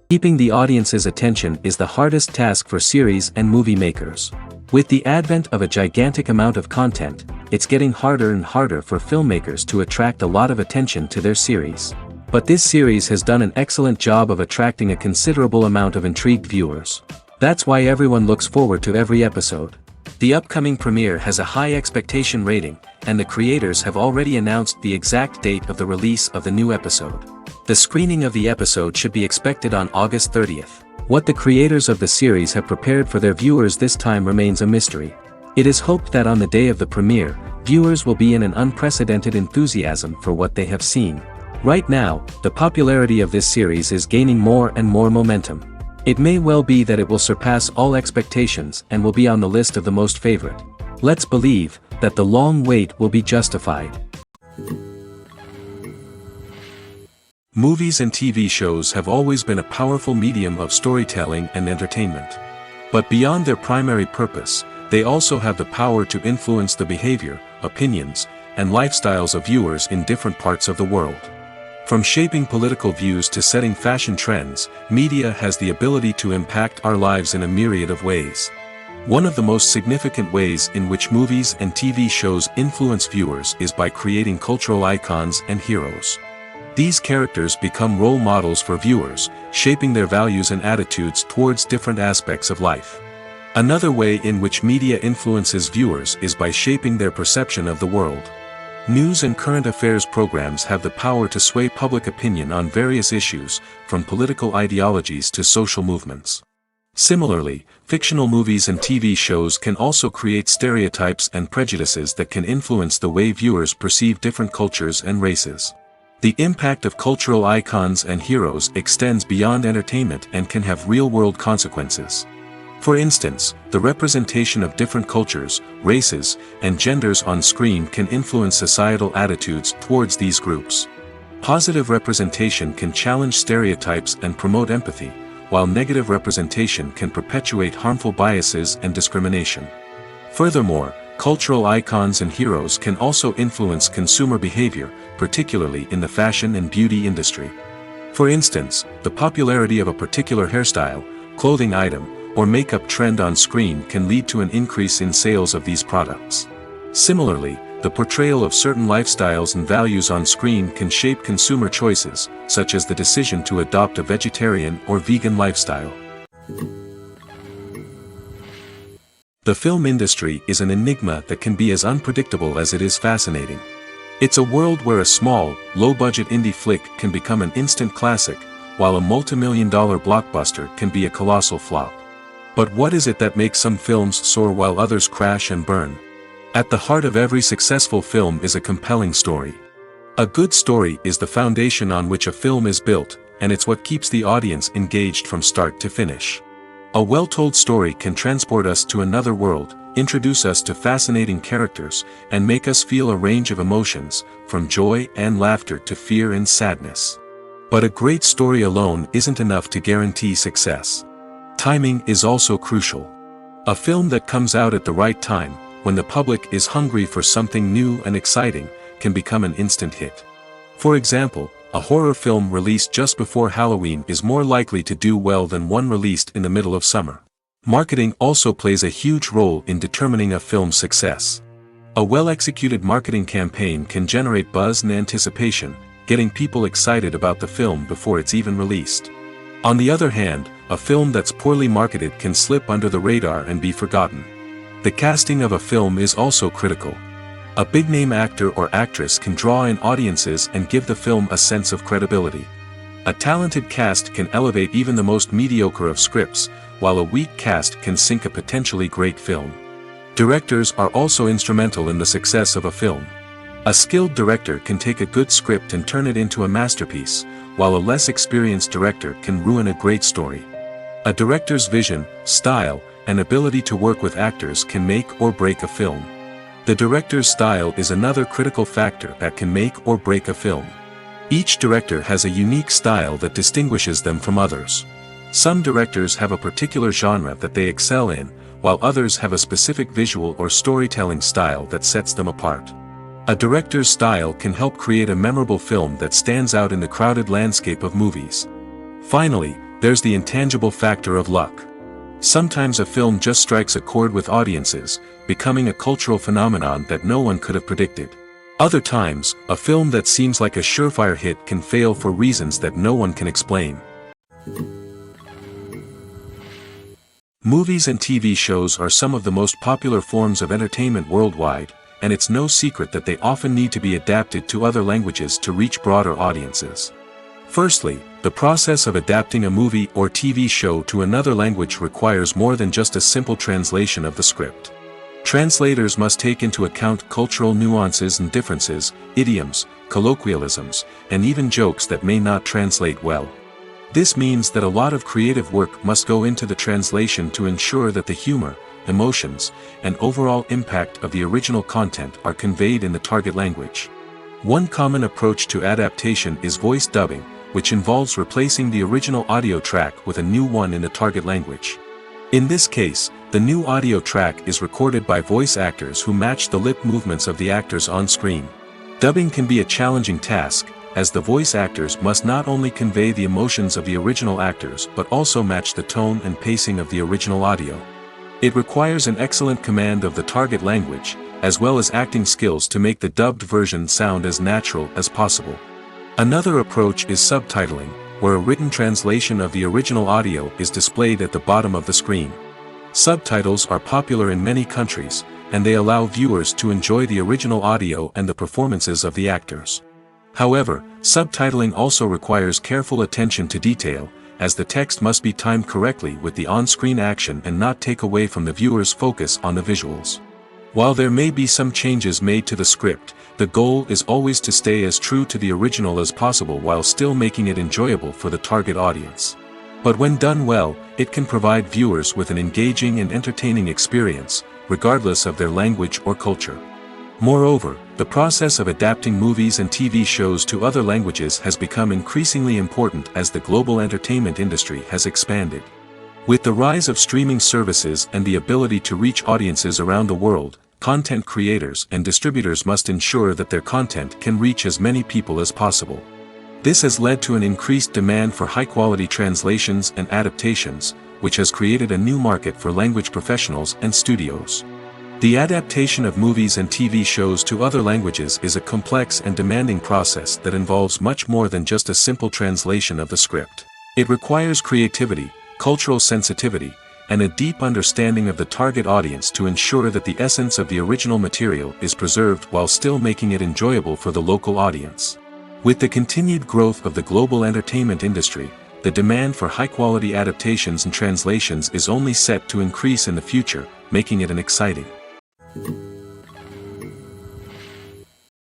Keeping the audience's attention is the hardest task for series and movie makers. With the advent of a gigantic amount of content, it's getting harder and harder for filmmakers to attract a lot of attention to their series. But this series has done an excellent job of attracting a considerable amount of intrigued viewers. That's why everyone looks forward to every episode. The upcoming premiere has a high expectation rating, and the creators have already announced the exact date of the release of the new episode. The screening of the episode should be expected on August 30th. What the creators of the series have prepared for their viewers this time remains a mystery. It is hoped that on the day of the premiere, viewers will be in an unprecedented enthusiasm for what they have seen. Right now, the popularity of this series is gaining more and more momentum. It may well be that it will surpass all expectations and will be on the list of the most favorite. Let's believe that the long wait will be justified. Movies and TV shows have always been a powerful medium of storytelling and entertainment. But beyond their primary purpose, they also have the power to influence the behavior, opinions, and lifestyles of viewers in different parts of the world. From shaping political views to setting fashion trends, media has the ability to impact our lives in a myriad of ways. One of the most significant ways in which movies and TV shows influence viewers is by creating cultural icons and heroes. These characters become role models for viewers, shaping their values and attitudes towards different aspects of life. Another way in which media influences viewers is by shaping their perception of the world. News and current affairs programs have the power to sway public opinion on various issues, from political ideologies to social movements. Similarly, fictional movies and TV shows can also create stereotypes and prejudices that can influence the way viewers perceive different cultures and races. The impact of cultural icons and heroes extends beyond entertainment and can have real-world consequences. For instance, the representation of different cultures, races, and genders on screen can influence societal attitudes towards these groups. Positive representation can challenge stereotypes and promote empathy, while negative representation can perpetuate harmful biases and discrimination. Furthermore, cultural icons and heroes can also influence consumer behavior, particularly in the fashion and beauty industry. For instance, the popularity of a particular hairstyle, clothing item, or makeup trend on screen can lead to an increase in sales of these products. Similarly, the portrayal of certain lifestyles and values on screen can shape consumer choices, such as the decision to adopt a vegetarian or vegan lifestyle. The film industry is an enigma that can be as unpredictable as it is fascinating. It's a world where a small, low-budget indie flick can become an instant classic, while a multi-million-dollar blockbuster can be a colossal flop. But what is it that makes some films soar while others crash and burn? At the heart of every successful film is a compelling story. A good story is the foundation on which a film is built, and it's what keeps the audience engaged from start to finish. A well-told story can transport us to another world, introduce us to fascinating characters, and make us feel a range of emotions, from joy and laughter to fear and sadness. But a great story alone isn't enough to guarantee success. Timing is also crucial. A film that comes out at the right time, when the public is hungry for something new and exciting, can become an instant hit. For example, a horror film released just before Halloween is more likely to do well than one released in the middle of summer. Marketing also plays a huge role in determining a film's success. A well-executed marketing campaign can generate buzz and anticipation, getting people excited about the film before it's even released. On the other hand, a film that's poorly marketed can slip under the radar and be forgotten. The casting of a film is also critical. A big-name actor or actress can draw in audiences and give the film a sense of credibility. A talented cast can elevate even the most mediocre of scripts, while a weak cast can sink a potentially great film. Directors are also instrumental in the success of a film. A skilled director can take a good script and turn it into a masterpiece, while a less experienced director can ruin a great story. A director's vision, style, and ability to work with actors can make or break a film. The director's style is another critical factor that can make or break a film. Each director has a unique style that distinguishes them from others. Some directors have a particular genre that they excel in, while others have a specific visual or storytelling style that sets them apart. A director's style can help create a memorable film that stands out in the crowded landscape of movies. Finally, there's the intangible factor of luck. Sometimes a film just strikes a chord with audiences, becoming a cultural phenomenon that no one could have predicted. Other times, a film that seems like a surefire hit can fail for reasons that no one can explain. Movies and TV shows are some of the most popular forms of entertainment worldwide, and it's no secret that they often need to be adapted to other languages to reach broader audiences. Firstly, the process of adapting a movie or TV show to another language requires more than just a simple translation of the script. Translators must take into account cultural nuances and differences, idioms, colloquialisms, and even jokes that may not translate well. This means that a lot of creative work must go into the translation to ensure that the humor, emotions, and overall impact of the original content are conveyed in the target language. One common approach to adaptation is voice dubbing, which involves replacing the original audio track with a new one in the target language. In this case, the new audio track is recorded by voice actors who match the lip movements of the actors on screen. Dubbing can be a challenging task, as the voice actors must not only convey the emotions of the original actors but also match the tone and pacing of the original audio. It requires an excellent command of the target language, as well as acting skills to make the dubbed version sound as natural as possible. Another approach is subtitling, where a written translation of the original audio is displayed at the bottom of the screen. Subtitles are popular in many countries, and they allow viewers to enjoy the original audio and the performances of the actors. However, subtitling also requires careful attention to detail, as the text must be timed correctly with the on-screen action and not take away from the viewer's focus on the visuals. While there may be some changes made to the script, the goal is always to stay as true to the original as possible while still making it enjoyable for the target audience. But when done well, it can provide viewers with an engaging and entertaining experience, regardless of their language or culture. Moreover, the process of adapting movies and TV shows to other languages has become increasingly important as the global entertainment industry has expanded. With the rise of streaming services and the ability to reach audiences around the world, content creators and distributors must ensure that their content can reach as many people as possible. This has led to an increased demand for high-quality translations and adaptations, which has created a new market for language professionals and studios. The adaptation of movies and TV shows to other languages is a complex and demanding process that involves much more than just a simple translation of the script. It requires creativity, cultural sensitivity, and a deep understanding of the target audience to ensure that the essence of the original material is preserved while still making it enjoyable for the local audience. With the continued growth of the global entertainment industry, the demand for high-quality adaptations and translations is only set to increase in the future, making it an exciting.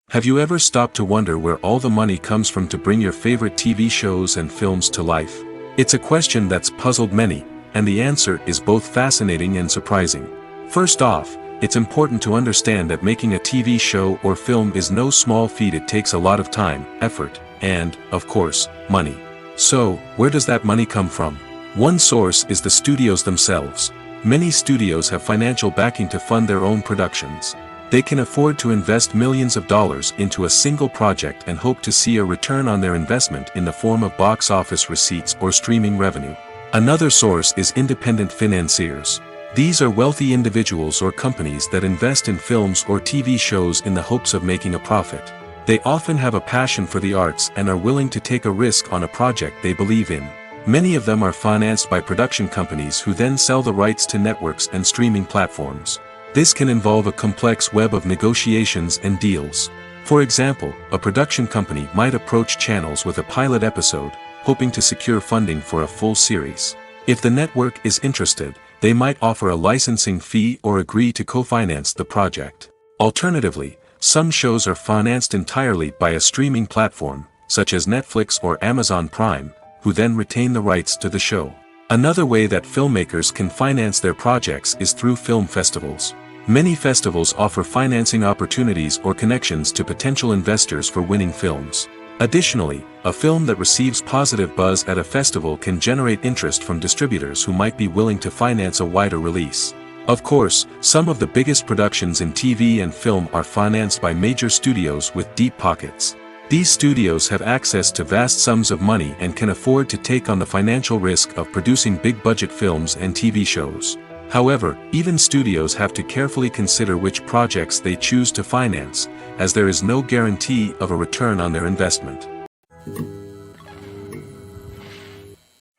Have you ever stopped to wonder where all the money comes from to bring your favorite TV shows and films to life? It's a question that's puzzled many, and the answer is both fascinating and surprising. First off, it's important to understand that making a TV show or film is no small feat. It takes a lot of time, effort, and, of course, money. So, where does that money come from? One source is the studios themselves. Many studios have financial backing to fund their own productions. They can afford to invest millions of dollars into a single project and hope to see a return on their investment in the form of box office receipts or streaming revenue. Another source is independent financiers. These are wealthy individuals or companies that invest in films or TV shows in the hopes of making a profit. They often have a passion for the arts and are willing to take a risk on a project they believe in. Many of them are financed by production companies who then sell the rights to networks and streaming platforms. This can involve a complex web of negotiations and deals. For example, a production company might approach channels with a pilot episode, hoping to secure funding for a full series. If the network is interested, they might offer a licensing fee or agree to co-finance the project. Alternatively, some shows are financed entirely by a streaming platform, such as Netflix or Amazon Prime, who then retain the rights to the show. Another way that filmmakers can finance their projects is through film festivals. Many festivals offer financing opportunities or connections to potential investors for winning films. Additionally, a film that receives positive buzz at a festival can generate interest from distributors who might be willing to finance a wider release. Of course, some of the biggest productions in TV and film are financed by major studios with deep pockets. These studios have access to vast sums of money and can afford to take on the financial risk of producing big-budget films and TV shows. However, even studios have to carefully consider which projects they choose to finance, as there is no guarantee of a return on their investment.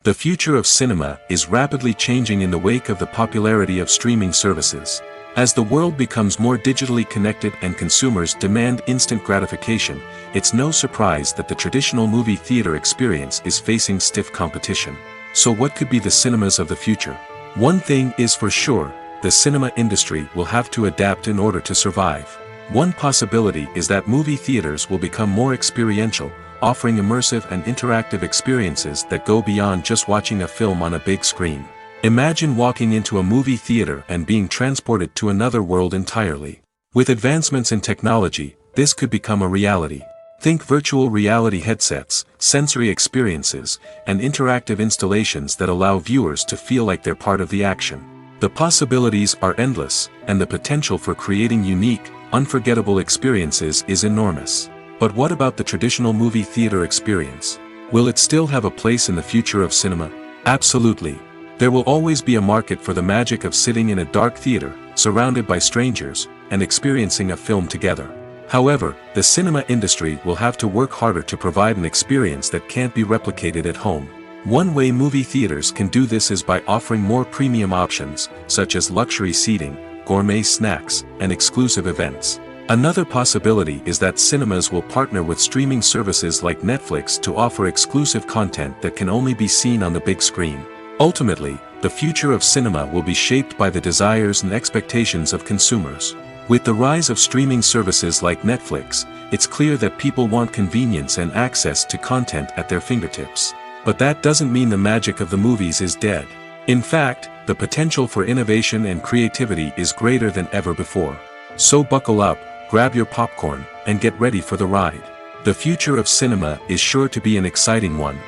The future of cinema is rapidly changing in the wake of the popularity of streaming services. As the world becomes more digitally connected and consumers demand instant gratification, it's no surprise that the traditional movie theater experience is facing stiff competition. So what could be the cinemas of the future? One thing is for sure, the cinema industry will have to adapt in order to survive. One possibility is that movie theaters will become more experiential, offering immersive and interactive experiences that go beyond just watching a film on a big screen. Imagine walking into a movie theater and being transported to another world entirely. With advancements in technology, this could become a reality. Think virtual reality headsets, sensory experiences, and interactive installations that allow viewers to feel like they're part of the action. The possibilities are endless, and the potential for creating unique, unforgettable experiences is enormous. But what about the traditional movie theater experience? Will it still have a place in the future of cinema? Absolutely. There will always be a market for the magic of sitting in a dark theater, surrounded by strangers, and experiencing a film together. However, the cinema industry will have to work harder to provide an experience that can't be replicated at home. One way movie theaters can do this is by offering more premium options, such as luxury seating, gourmet snacks, and exclusive events. Another possibility is that cinemas will partner with streaming services like Netflix to offer exclusive content that can only be seen on the big screen. Ultimately, the future of cinema will be shaped by the desires and expectations of consumers. With the rise of streaming services like Netflix, it's clear that people want convenience and access to content at their fingertips. But that doesn't mean the magic of the movies is dead. In fact, the potential for innovation and creativity is greater than ever before. So buckle up, grab your popcorn, and get ready for the ride. The future of cinema is sure to be an exciting one.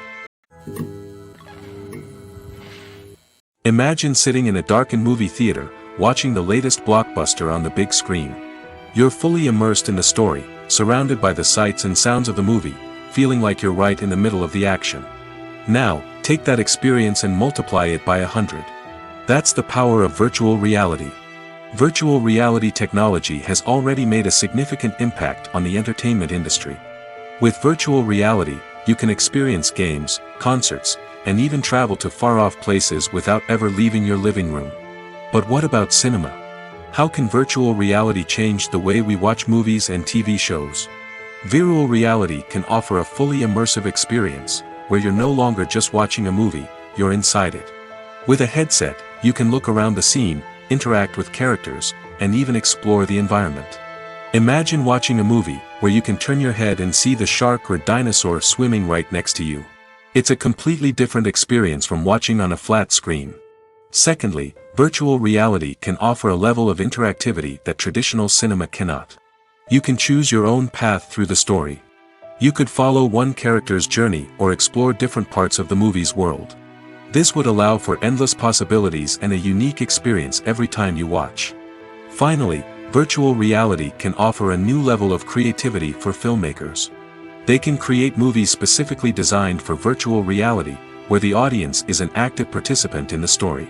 Imagine sitting in a darkened movie theater, watching the latest blockbuster on the big screen. You're fully immersed in the story, surrounded by the sights and sounds of the movie, feeling like you're right in the middle of the action. Now, take that experience and multiply it by 100. That's the power of virtual reality. Virtual reality technology has already made a significant impact on the entertainment industry. With virtual reality, you can experience games, concerts, and even travel to far-off places without ever leaving your living room. But what about cinema? How can virtual reality change the way we watch movies and TV shows? Virtual reality can offer a fully immersive experience, where you're no longer just watching a movie, you're inside it. With a headset, you can look around the scene, interact with characters, and even explore the environment. Imagine watching a movie, where you can turn your head and see the shark or dinosaur swimming right next to you. It's a completely different experience from watching on a flat screen. Secondly, virtual reality can offer a level of interactivity that traditional cinema cannot. You can choose your own path through the story. You could follow one character's journey or explore different parts of the movie's world. This would allow for endless possibilities and a unique experience every time you watch. Finally, virtual reality can offer a new level of creativity for filmmakers. They can create movies specifically designed for virtual reality, where the audience is an active participant in the story.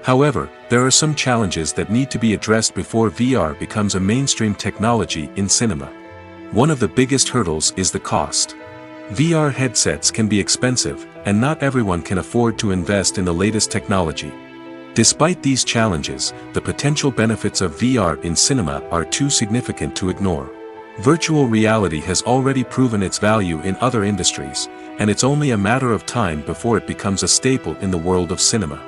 However, there are some challenges that need to be addressed before VR becomes a mainstream technology in cinema. One of the biggest hurdles is the cost. VR headsets can be expensive, and not everyone can afford to invest in the latest technology. Despite these challenges, the potential benefits of VR in cinema are too significant to ignore. Virtual reality has already proven its value in other industries, and it's only a matter of time before it becomes a staple in the world of cinema.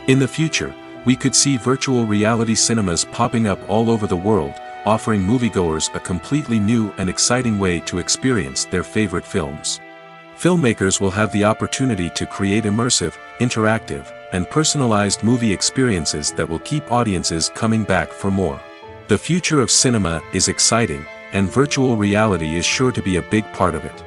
In the future, we could see virtual reality cinemas popping up all over the world, offering moviegoers a completely new and exciting way to experience their favorite films. Filmmakers will have the opportunity to create immersive, interactive, and personalized movie experiences that will keep audiences coming back for more. The future of cinema is exciting, and virtual reality is sure to be a big part of it.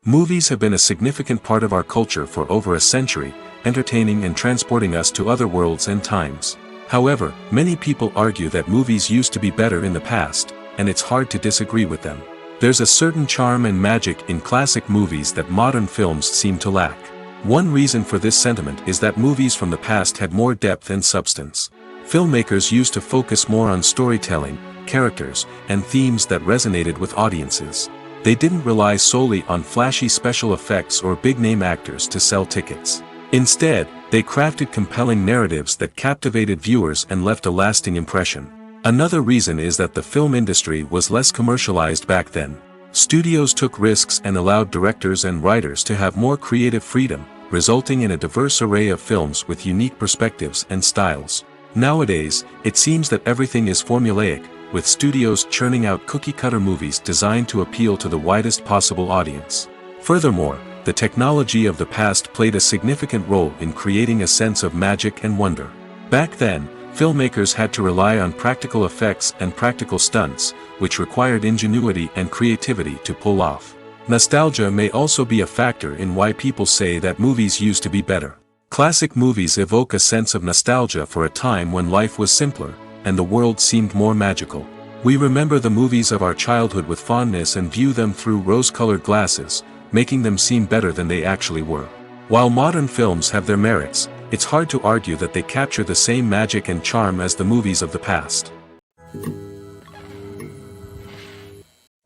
Movies have been a significant part of our culture for over a century, entertaining and transporting us to other worlds and times. However, many people argue that movies used to be better in the past, and it's hard to disagree with them. There's a certain charm and magic in classic movies that modern films seem to lack. One reason for this sentiment is that movies from the past had more depth and substance. Filmmakers used to focus more on storytelling, characters, and themes that resonated with audiences. They didn't rely solely on flashy special effects or big-name actors to sell tickets. Instead, they crafted compelling narratives that captivated viewers and left a lasting impression. Another reason is that the film industry was less commercialized back then. Studios took risks and allowed directors and writers to have more creative freedom, resulting in a diverse array of films with unique perspectives and styles. Nowadays, it seems that everything is formulaic, with studios churning out cookie-cutter movies designed to appeal to the widest possible audience. Furthermore, the technology of the past played a significant role in creating a sense of magic and wonder. Back then, filmmakers had to rely on practical effects and practical stunts, which required ingenuity and creativity to pull off. Nostalgia may also be a factor in why people say that movies used to be better. Classic movies evoke a sense of nostalgia for a time when life was simpler, and the world seemed more magical. We remember the movies of our childhood with fondness and view them through rose-colored glasses, making them seem better than they actually were. While modern films have their merits, it's hard to argue that they capture the same magic and charm as the movies of the past.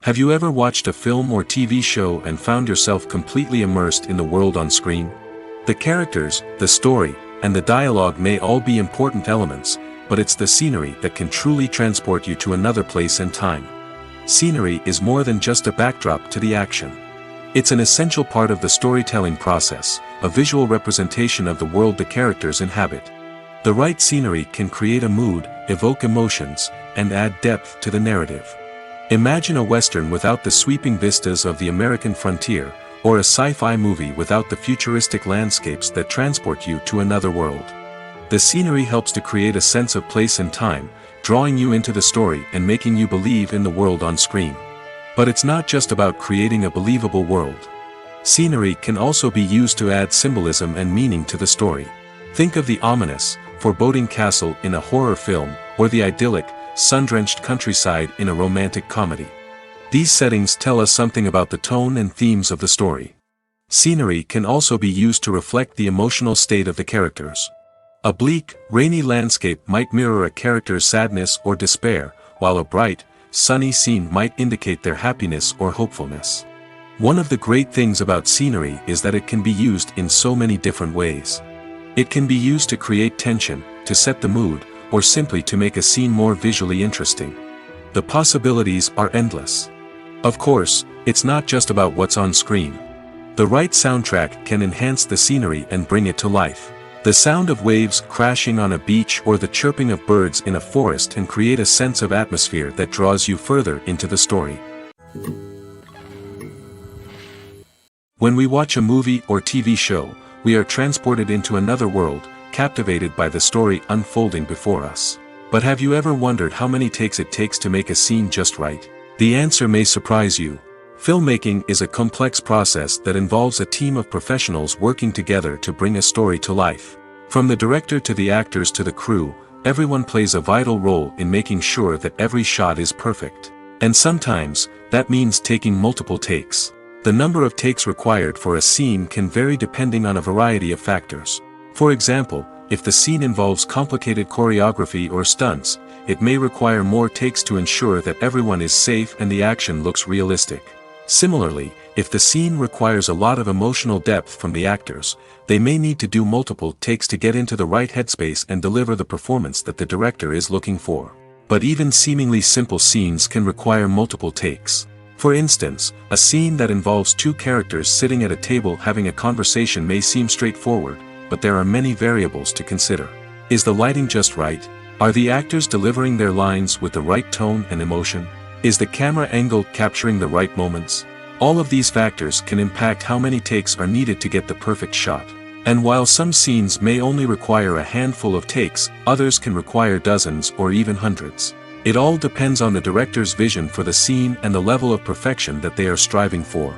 Have you ever watched a film or TV show and found yourself completely immersed in the world on screen? The characters, the story, and the dialogue may all be important elements, but it's the scenery that can truly transport you to another place and time. Scenery is more than just a backdrop to the action. It's an essential part of the storytelling process, a visual representation of the world the characters inhabit. The right scenery can create a mood, evoke emotions, and add depth to the narrative. Imagine a Western without the sweeping vistas of the American frontier, or a sci-fi movie without the futuristic landscapes that transport you to another world. The scenery helps to create a sense of place and time, drawing you into the story and making you believe in the world on screen. But it's not just about creating a believable world. Scenery can also be used to add symbolism and meaning to the story. Think of the ominous, foreboding castle in a horror film, or the idyllic, sun-drenched countryside in a romantic comedy. These settings tell us something about the tone and themes of the story. Scenery can also be used to reflect the emotional state of the characters. A bleak, rainy landscape might mirror a character's sadness or despair, while a bright, sunny scene might indicate their happiness or hopefulness. One of the great things about scenery is that it can be used in so many different ways. It can be used to create tension, to set the mood, or simply to make a scene more visually interesting. The possibilities are endless. Of course, it's not just about what's on screen. The right soundtrack can enhance the scenery and bring it to life. The sound of waves crashing on a beach or the chirping of birds in a forest can create a sense of atmosphere that draws you further into the story. When we watch a movie or TV show, we are transported into another world, captivated by the story unfolding before us. But have you ever wondered how many takes it takes to make a scene just right? The answer may surprise you. Filmmaking is a complex process that involves a team of professionals working together to bring a story to life. From the director to the actors to the crew, everyone plays a vital role in making sure that every shot is perfect. And sometimes, that means taking multiple takes. The number of takes required for a scene can vary depending on a variety of factors. For example, if the scene involves complicated choreography or stunts, it may require more takes to ensure that everyone is safe and the action looks realistic. Similarly, if the scene requires a lot of emotional depth from the actors, they may need to do multiple takes to get into the right headspace and deliver the performance that the director is looking for. But even seemingly simple scenes can require multiple takes. For instance, a scene that involves two characters sitting at a table having a conversation may seem straightforward, but there are many variables to consider. Is the lighting just right? Are the actors delivering their lines with the right tone and emotion? Is the camera angle capturing the right moments? All of these factors can impact how many takes are needed to get the perfect shot. And while some scenes may only require a handful of takes, others can require dozens or even hundreds. It all depends on the director's vision for the scene and the level of perfection that they are striving for.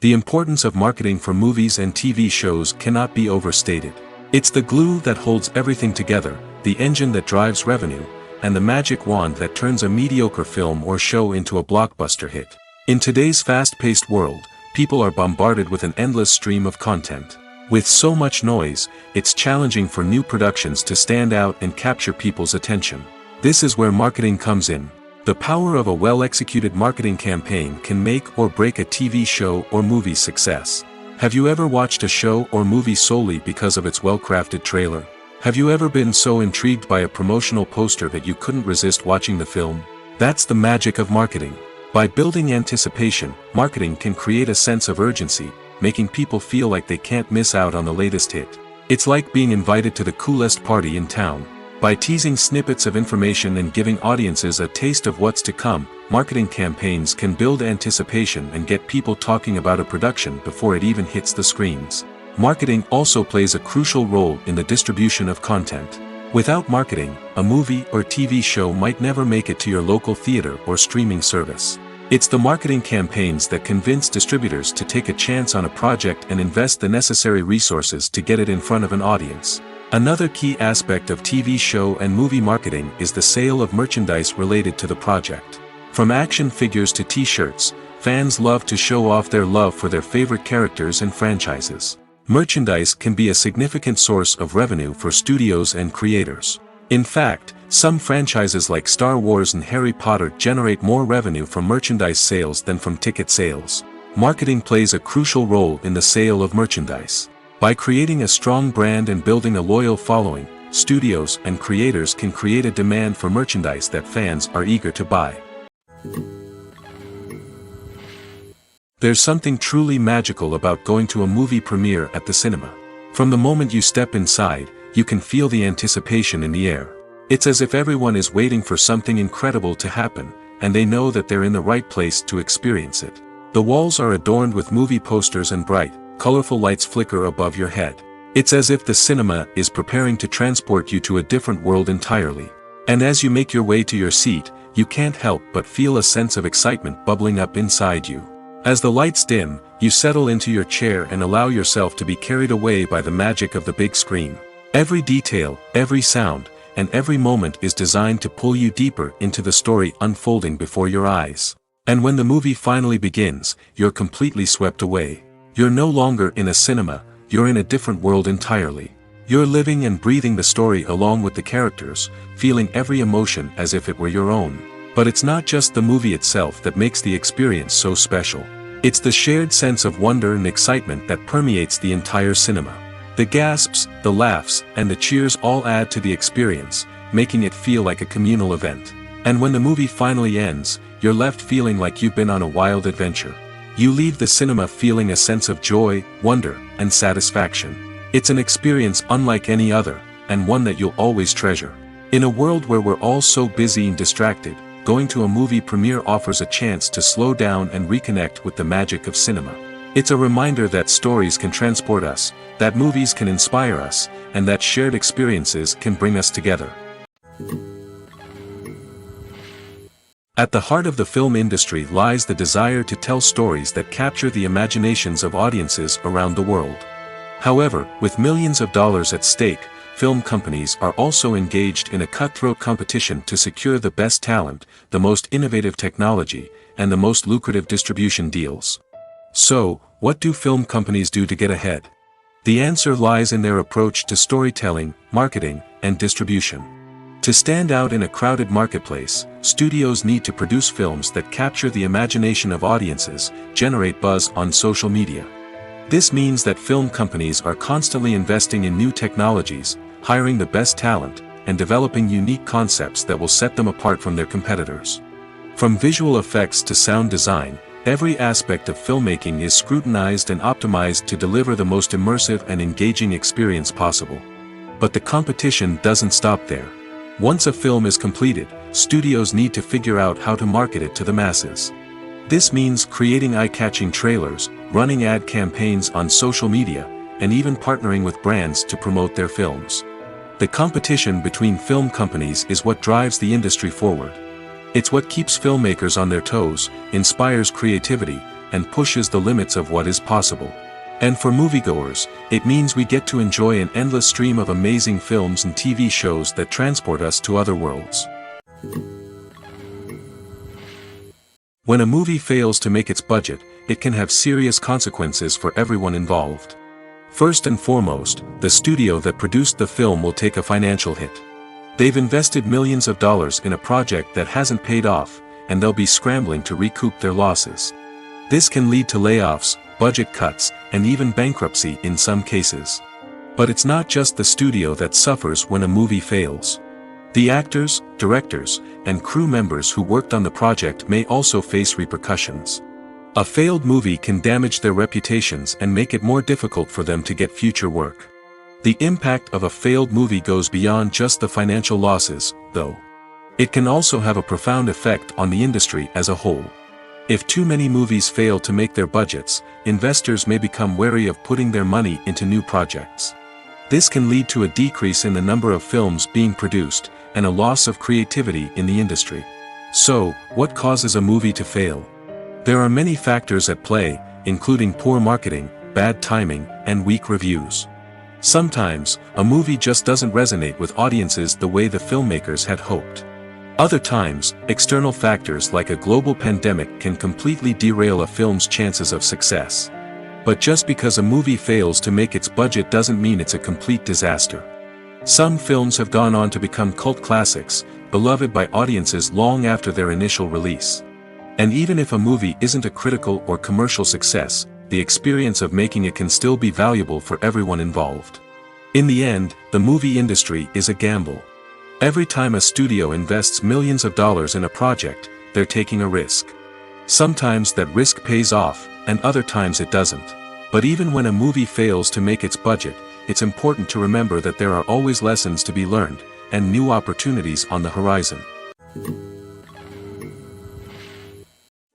The importance of marketing for movies and TV shows cannot be overstated. It's the glue that holds everything together, the engine that drives revenue, and the magic wand that turns a mediocre film or show into a blockbuster hit. In today's fast-paced world, people are bombarded with an endless stream of content. With so much noise, it's challenging for new productions to stand out and capture people's attention. This is where marketing comes in. The power of a well-executed marketing campaign can make or break a TV show or movie's success. Have you ever watched a show or movie solely because of its well-crafted trailer? Have you ever been so intrigued by a promotional poster that you couldn't resist watching the film? That's the magic of marketing. By building anticipation, marketing can create a sense of urgency, making people feel like they can't miss out on the latest hit. It's like being invited to the coolest party in town. By teasing snippets of information and giving audiences a taste of what's to come, marketing campaigns can build anticipation and get people talking about a production before it even hits the screens. Marketing also plays a crucial role in the distribution of content. Without marketing, a movie or TV show might never make it to your local theater or streaming service. It's the marketing campaigns that convince distributors to take a chance on a project and invest the necessary resources to get it in front of an audience. Another key aspect of TV show and movie marketing is the sale of merchandise related to the project. From action figures to t-shirts, fans love to show off their love for their favorite characters and franchises. Merchandise can be a significant source of revenue for studios and creators. In fact, some franchises like Star Wars and Harry Potter generate more revenue from merchandise sales than from ticket sales. Marketing plays a crucial role in the sale of merchandise. By creating a strong brand and building a loyal following, studios and creators can create a demand for merchandise that fans are eager to buy. There's something truly magical about going to a movie premiere at the cinema. From the moment you step inside, you can feel the anticipation in the air. It's as if everyone is waiting for something incredible to happen, and they know that they're in the right place to experience it. The walls are adorned with movie posters and bright, colorful lights flicker above your head. It's as if the cinema is preparing to transport you to a different world entirely. And as you make your way to your seat, you can't help but feel a sense of excitement bubbling up inside you. As the lights dim, you settle into your chair and allow yourself to be carried away by the magic of the big screen. Every detail, every sound, and every moment is designed to pull you deeper into the story unfolding before your eyes. And when the movie finally begins, you're completely swept away. You're no longer in a cinema, you're in a different world entirely. You're living and breathing the story along with the characters, feeling every emotion as if it were your own. But it's not just the movie itself that makes the experience so special. It's the shared sense of wonder and excitement that permeates the entire cinema. The gasps, the laughs, and the cheers all add to the experience, making it feel like a communal event. And when the movie finally ends, you're left feeling like you've been on a wild adventure. You leave the cinema feeling a sense of joy, wonder, and satisfaction. It's an experience unlike any other, and one that you'll always treasure. In a world where we're all so busy and distracted, going to a movie premiere offers a chance to slow down and reconnect with the magic of cinema. It's a reminder that stories can transport us, that movies can inspire us, and that shared experiences can bring us together. At the heart of the film industry lies the desire to tell stories that capture the imaginations of audiences around the world. However, with millions of dollars at stake, film companies are also engaged in a cutthroat competition to secure the best talent, the most innovative technology, and the most lucrative distribution deals. So, what do film companies do to get ahead? The answer lies in their approach to storytelling, marketing, and distribution. To stand out in a crowded marketplace, studios need to produce films that capture the imagination of audiences, generate buzz on social media. This means that film companies are constantly investing in new technologies, hiring the best talent, and developing unique concepts that will set them apart from their competitors. From visual effects to sound design, every aspect of filmmaking is scrutinized and optimized to deliver the most immersive and engaging experience possible. But the competition doesn't stop there. Once a film is completed, studios need to figure out how to market it to the masses. This means creating eye-catching trailers, running ad campaigns on social media, and even partnering with brands to promote their films. The competition between film companies is what drives the industry forward. It's what keeps filmmakers on their toes, inspires creativity, and pushes the limits of what is possible. And for moviegoers, it means we get to enjoy an endless stream of amazing films and TV shows that transport us to other worlds. When a movie fails to make its budget, it can have serious consequences for everyone involved. First and foremost, the studio that produced the film will take a financial hit. They've invested millions of dollars in a project that hasn't paid off, and they'll be scrambling to recoup their losses. This can lead to layoffs, budget cuts, and even bankruptcy in some cases. But it's not just the studio that suffers when a movie fails. The actors, directors, and crew members who worked on the project may also face repercussions. A failed movie can damage their reputations and make it more difficult for them to get future work. The impact of a failed movie goes beyond just the financial losses, though. It can also have a profound effect on the industry as a whole. If too many movies fail to make their budgets, investors may become wary of putting their money into new projects. This can lead to a decrease in the number of films being produced, and a loss of creativity in the industry. So, what causes a movie to fail? There are many factors at play, including poor marketing, bad timing, and weak reviews. Sometimes, a movie just doesn't resonate with audiences the way the filmmakers had hoped. Other times, external factors like a global pandemic can completely derail a film's chances of success. But just because a movie fails to make its budget doesn't mean it's a complete disaster. Some films have gone on to become cult classics, beloved by audiences long after their initial release. And even if a movie isn't a critical or commercial success, the experience of making it can still be valuable for everyone involved. In the end, the movie industry is a gamble. Every time a studio invests millions of dollars in a project, they're taking a risk. Sometimes that risk pays off, and other times it doesn't. But even when a movie fails to make its budget, it's important to remember that there are always lessons to be learned, and new opportunities on the horizon.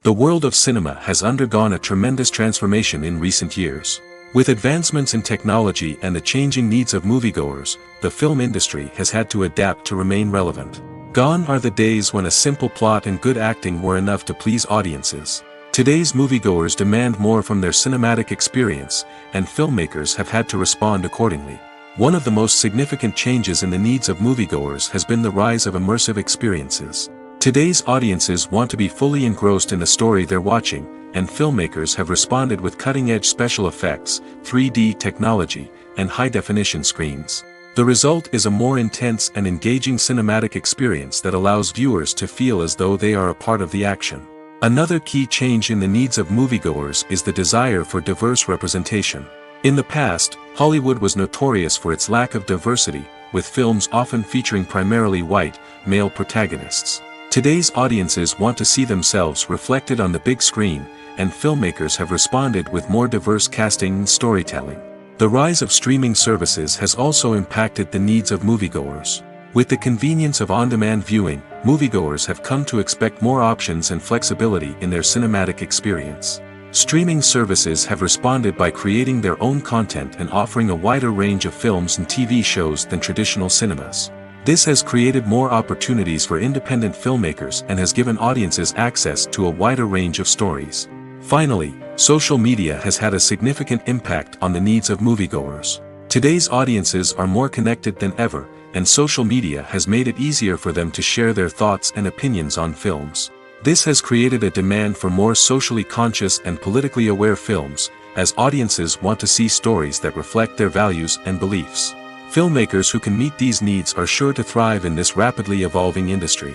The world of cinema has undergone a tremendous transformation in recent years. With advancements in technology and the changing needs of moviegoers, the film industry has had to adapt to remain relevant. Gone are the days when a simple plot and good acting were enough to please audiences. Today's moviegoers demand more from their cinematic experience, and filmmakers have had to respond accordingly. One of the most significant changes in the needs of moviegoers has been the rise of immersive experiences. Today's audiences want to be fully engrossed in the story they're watching, and filmmakers have responded with cutting-edge special effects, 3D technology, and high-definition screens. The result is a more intense and engaging cinematic experience that allows viewers to feel as though they are a part of the action. Another key change in the needs of moviegoers is the desire for diverse representation. In the past, Hollywood was notorious for its lack of diversity, with films often featuring primarily white, male protagonists. Today's audiences want to see themselves reflected on the big screen, and filmmakers have responded with more diverse casting and storytelling. The rise of streaming services has also impacted the needs of moviegoers. With the convenience of on-demand viewing, moviegoers have come to expect more options and flexibility in their cinematic experience. Streaming services have responded by creating their own content and offering a wider range of films and TV shows than traditional cinemas. This has created more opportunities for independent filmmakers and has given audiences access to a wider range of stories. Finally, social media has had a significant impact on the needs of moviegoers. Today's audiences are more connected than ever, and social media has made it easier for them to share their thoughts and opinions on films. This has created a demand for more socially conscious and politically aware films, as audiences want to see stories that reflect their values and beliefs. Filmmakers who can meet these needs are sure to thrive in this rapidly evolving industry.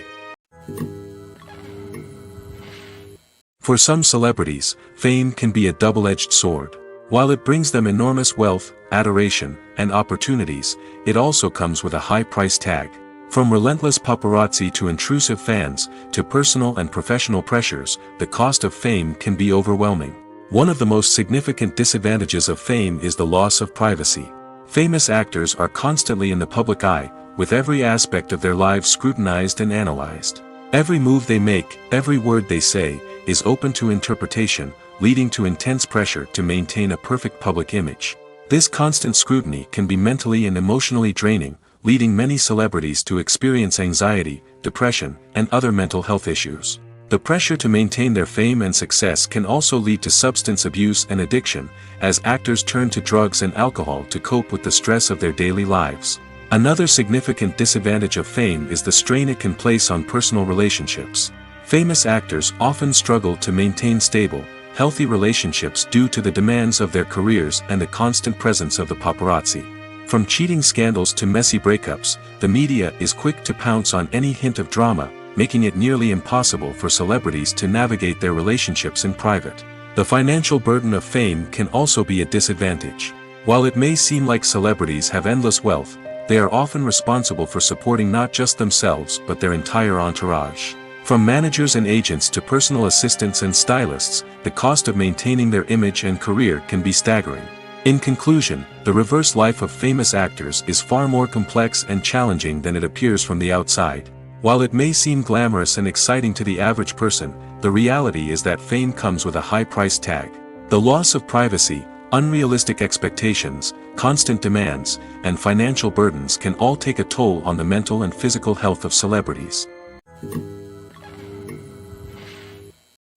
For some celebrities, fame can be a double-edged sword. While it brings them enormous wealth, adoration, and opportunities, it also comes with a high price tag. From relentless paparazzi to intrusive fans, to personal and professional pressures, the cost of fame can be overwhelming. One of the most significant disadvantages of fame is the loss of privacy. Famous actors are constantly in the public eye, with every aspect of their lives scrutinized and analyzed. Every move they make, every word they say, is open to interpretation, leading to intense pressure to maintain a perfect public image. This constant scrutiny can be mentally and emotionally draining, leading many celebrities to experience anxiety, depression, and other mental health issues. The pressure to maintain their fame and success can also lead to substance abuse and addiction, as actors turn to drugs and alcohol to cope with the stress of their daily lives. Another significant disadvantage of fame is the strain it can place on personal relationships. Famous actors often struggle to maintain stable, healthy relationships due to the demands of their careers and the constant presence of the paparazzi. From cheating scandals to messy breakups, the media is quick to pounce on any hint of drama, making it nearly impossible for celebrities to navigate their relationships in private. The financial burden of fame can also be a disadvantage. While it may seem like celebrities have endless wealth, they are often responsible for supporting not just themselves but their entire entourage. From managers and agents to personal assistants and stylists, the cost of maintaining their image and career can be staggering. In conclusion, the reverse life of famous actors is far more complex and challenging than it appears from the outside. While it may seem glamorous and exciting to the average person, the reality is that fame comes with a high price tag. The loss of privacy, unrealistic expectations, constant demands, and financial burdens can all take a toll on the mental and physical health of celebrities.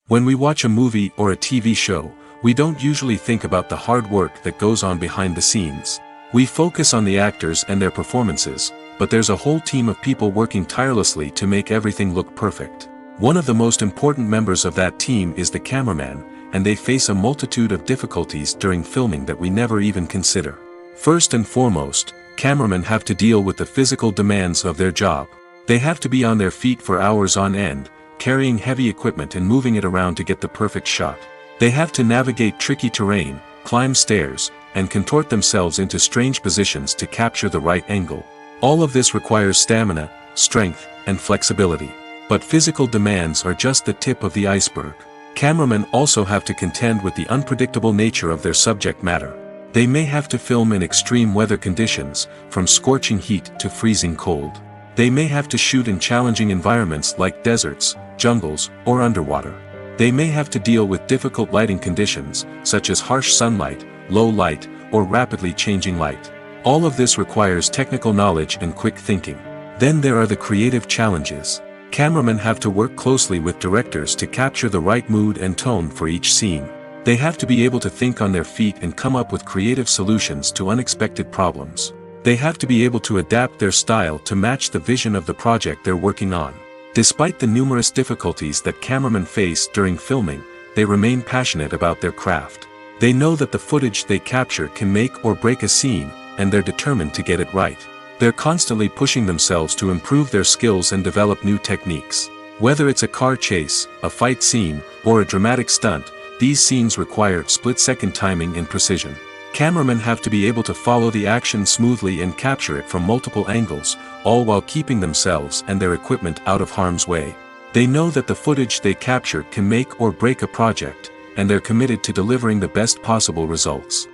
When we watch a movie or a TV show, we don't usually think about the hard work that goes on behind the scenes. We focus on the actors and their performances, but there's a whole team of people working tirelessly to make everything look perfect. One of the most important members of that team is the cameraman, and they face a multitude of difficulties during filming that we never even consider. First and foremost, cameramen have to deal with the physical demands of their job. They have to be on their feet for hours on end, carrying heavy equipment and moving it around to get the perfect shot. They have to navigate tricky terrain, climb stairs, and contort themselves into strange positions to capture the right angle. All of this requires stamina, strength, and flexibility. But physical demands are just the tip of the iceberg. Cameramen also have to contend with the unpredictable nature of their subject matter. They may have to film in extreme weather conditions, from scorching heat to freezing cold. They may have to shoot in challenging environments like deserts, jungles, or underwater. They may have to deal with difficult lighting conditions, such as harsh sunlight, low light, or rapidly changing light. All of this requires technical knowledge and quick thinking. Then there are the creative challenges. Cameramen have to work closely with directors to capture the right mood and tone for each scene. They have to be able to think on their feet and come up with creative solutions to unexpected problems. They have to be able to adapt their style to match the vision of the project they're working on. Despite the numerous difficulties that cameramen face during filming, they remain passionate about their craft. They know that the footage they capture can make or break a scene, and they're determined to get it right. They're constantly pushing themselves to improve their skills and develop new techniques. Whether it's a car chase, a fight scene, or a dramatic stunt, these scenes require split-second timing and precision. Cameramen have to be able to follow the action smoothly and capture it from multiple angles, all while keeping themselves and their equipment out of harm's way. They know that the footage they capture can make or break a project, and they're committed to delivering the best possible results.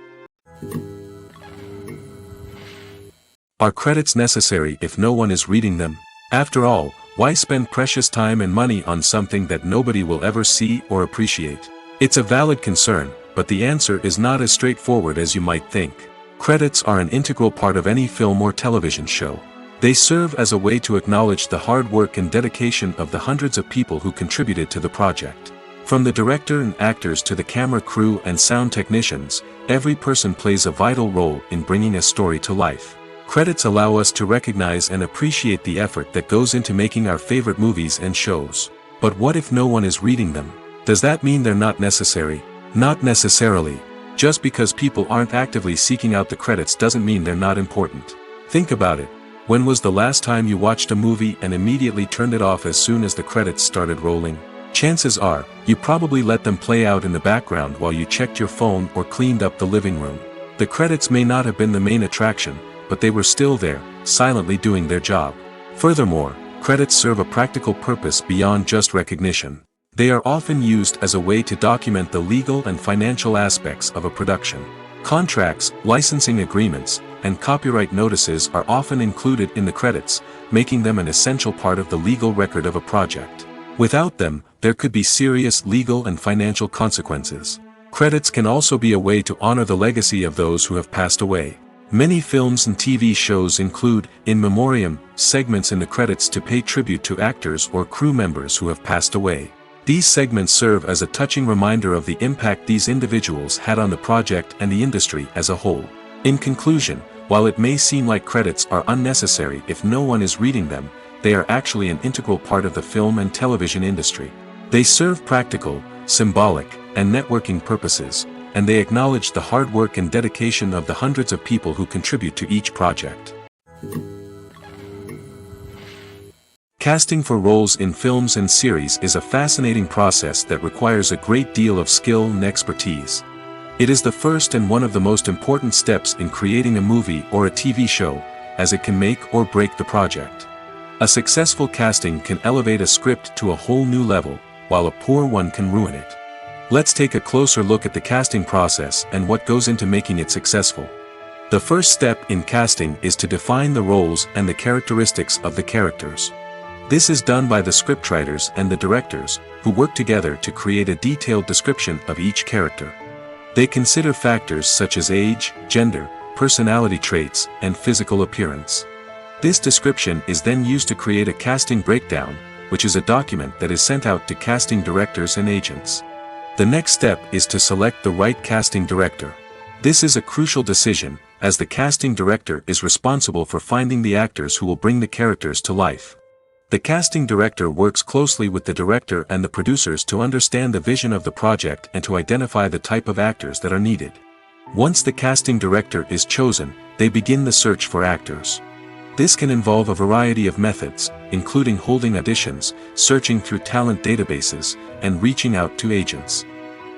Are credits necessary if no one is reading them? After all, why spend precious time and money on something that nobody will ever see or appreciate? It's a valid concern, but the answer is not as straightforward as you might think. Credits are an integral part of any film or television show. They serve as a way to acknowledge the hard work and dedication of the hundreds of people who contributed to the project. From the director and actors to the camera crew and sound technicians, every person plays a vital role in bringing a story to life. Credits allow us to recognize and appreciate the effort that goes into making our favorite movies and shows. But what if no one is reading them? Does that mean they're not necessary? Not necessarily. Just because people aren't actively seeking out the credits doesn't mean they're not important. Think about it. When was the last time you watched a movie and immediately turned it off as soon as the credits started rolling? Chances are, you probably let them play out in the background while you checked your phone or cleaned up the living room. The credits may not have been the main attraction, but they were still there, silently doing their job. Furthermore, credits serve a practical purpose beyond just recognition. They are often used as a way to document the legal and financial aspects of a production. Contracts, licensing agreements, and copyright notices are often included in the credits, making them an essential part of the legal record of a project. Without them, there could be serious legal and financial consequences. Credits can also be a way to honor the legacy of those who have passed away. Many films and TV shows include, in memoriam, segments in the credits to pay tribute to actors or crew members who have passed away. These segments serve as a touching reminder of the impact these individuals had on the project and the industry as a whole. In conclusion, While it may seem like credits are unnecessary if no one is reading them, they are actually an integral part of the film and television industry. They serve practical, symbolic, and networking purposes, and they acknowledge the hard work and dedication of the hundreds of people who contribute to each project. Casting for roles in films and series is a fascinating process that requires a great deal of skill and expertise. It is the first and one of the most important steps in creating a movie or a TV show, as it can make or break the project. A successful casting can elevate a script to a whole new level, while a poor one can ruin it. Let's take a closer look at the casting process and what goes into making it successful. The first step in casting is to define the roles and the characteristics of the characters. This is done by the scriptwriters and the directors, who work together to create a detailed description of each character. They consider factors such as age, gender, personality traits, and physical appearance. This description is then used to create a casting breakdown, which is a document that is sent out to casting directors and agents. The next step is to select the right casting director. This is a crucial decision, as the casting director is responsible for finding the actors who will bring the characters to life. The casting director works closely with the director and the producers to understand the vision of the project and to identify the type of actors that are needed. Once the casting director is chosen, they begin the search for actors. This can involve a variety of methods, including holding auditions, searching through talent databases, and reaching out to agents.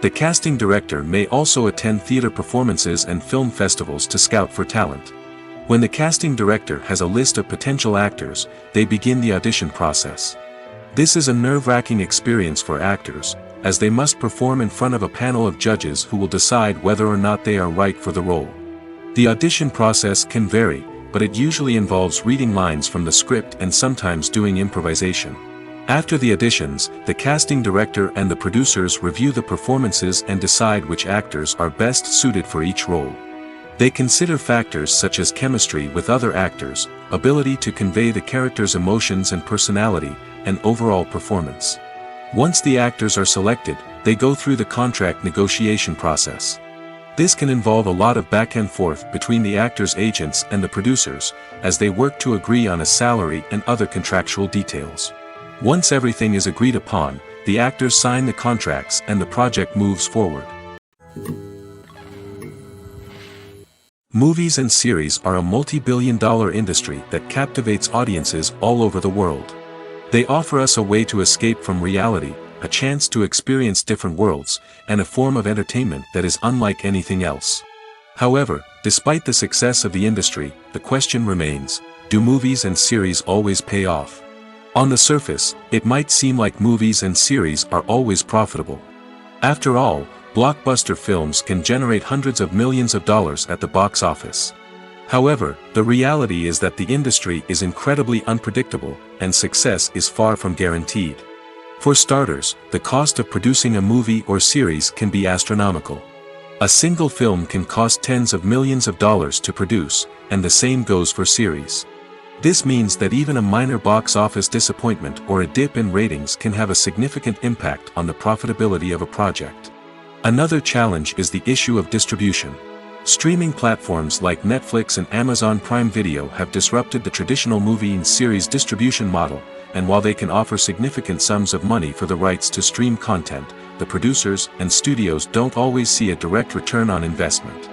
The casting director may also attend theater performances and film festivals to scout for talent. When the casting director has a list of potential actors, they begin the audition process. This is a nerve-wracking experience for actors, as they must perform in front of a panel of judges who will decide whether or not they are right for the role. The audition process can vary, but it usually involves reading lines from the script and sometimes doing improvisation. After the auditions, the casting director and the producers review the performances and decide which actors are best suited for each role. They consider factors such as chemistry with other actors, ability to convey the character's emotions and personality, and overall performance. Once the actors are selected, they go through the contract negotiation process. This can involve a lot of back and forth between the actors' agents and the producers, as they work to agree on a salary and other contractual details. Once everything is agreed upon, the actors sign the contracts and the project moves forward. Movies and series are a multi-billion-dollar industry that captivates audiences all over the world. They offer us a way to escape from reality, a chance to experience different worlds, and a form of entertainment that is unlike anything else. However, despite the success of the industry, the question remains, do movies and series always pay off? On the surface, it might seem like movies and series are always profitable. After all, blockbuster films can generate hundreds of millions of dollars at the box office. However, the reality is that the industry is incredibly unpredictable, and success is far from guaranteed. For starters, the cost of producing a movie or series can be astronomical. A single film can cost tens of millions of dollars to produce, and the same goes for series. This means that even a minor box office disappointment or a dip in ratings can have a significant impact on the profitability of a project. Another challenge is the issue of distribution. Streaming platforms like Netflix and Amazon Prime Video have disrupted the traditional movie and series distribution model, and while they can offer significant sums of money for the rights to stream content, the producers and studios don't always see a direct return on investment.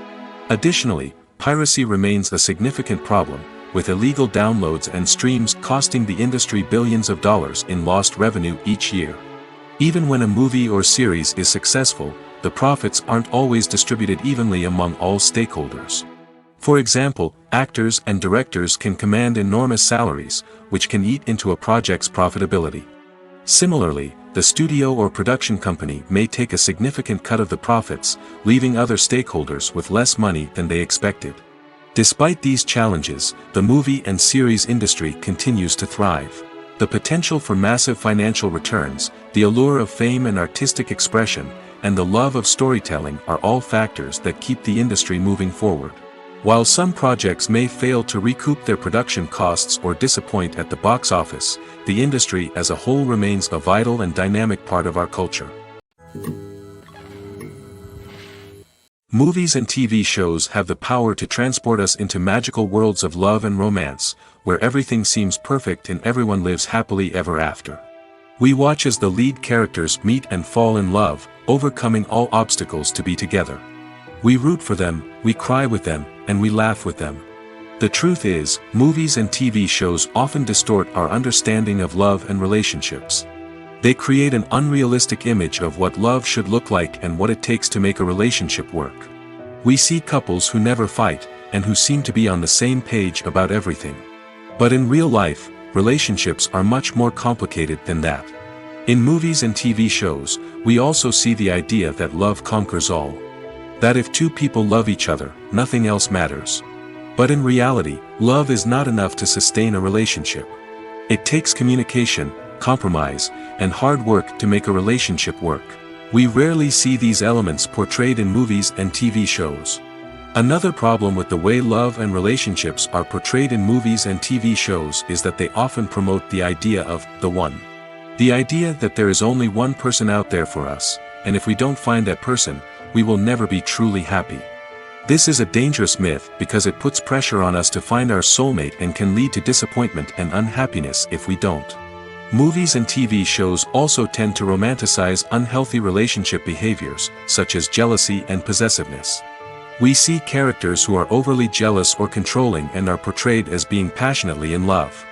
Additionally, piracy remains a significant problem, with illegal downloads and streams costing the industry billions of dollars in lost revenue each year. Even when a movie or series is successful, the profits aren't always distributed evenly among all stakeholders. For example, actors and directors can command enormous salaries, which can eat into a project's profitability. Similarly, the studio or production company may take a significant cut of the profits, leaving other stakeholders with less money than they expected. Despite these challenges, the movie and series industry continues to thrive. The potential for massive financial returns, the allure of fame and artistic expression, and the love of storytelling are all factors that keep the industry moving forward. While some projects may fail to recoup their production costs or disappoint at the box office, the industry as a whole remains a vital and dynamic part of our culture. Movies and TV shows have the power to transport us into magical worlds of love and romance, where everything seems perfect and everyone lives happily ever after. We watch as the lead characters meet and fall in love, overcoming all obstacles to be together. We root for them, we cry with them, and we laugh with them. The truth is, movies and TV shows often distort our understanding of love and relationships. They create an unrealistic image of what love should look like and what it takes to make a relationship work. We see couples who never fight, and who seem to be on the same page about everything. But in real life, relationships are much more complicated than that. In movies and TV shows, we also see the idea that love conquers all. That if two people love each other, nothing else matters. But in reality, love is not enough to sustain a relationship. It takes communication, compromise, and hard work to make a relationship work. We rarely see these elements portrayed in movies and TV shows. Another problem with the way love and relationships are portrayed in movies and TV shows is that they often promote the idea of the one. The idea that there is only one person out there for us, and if we don't find that person, we will never be truly happy. This is a dangerous myth because it puts pressure on us to find our soulmate and can lead to disappointment and unhappiness if we don't. Movies and TV shows also tend to romanticize unhealthy relationship behaviors, such as jealousy and possessiveness. We see characters who are overly jealous or controlling and are portrayed as being passionately in love.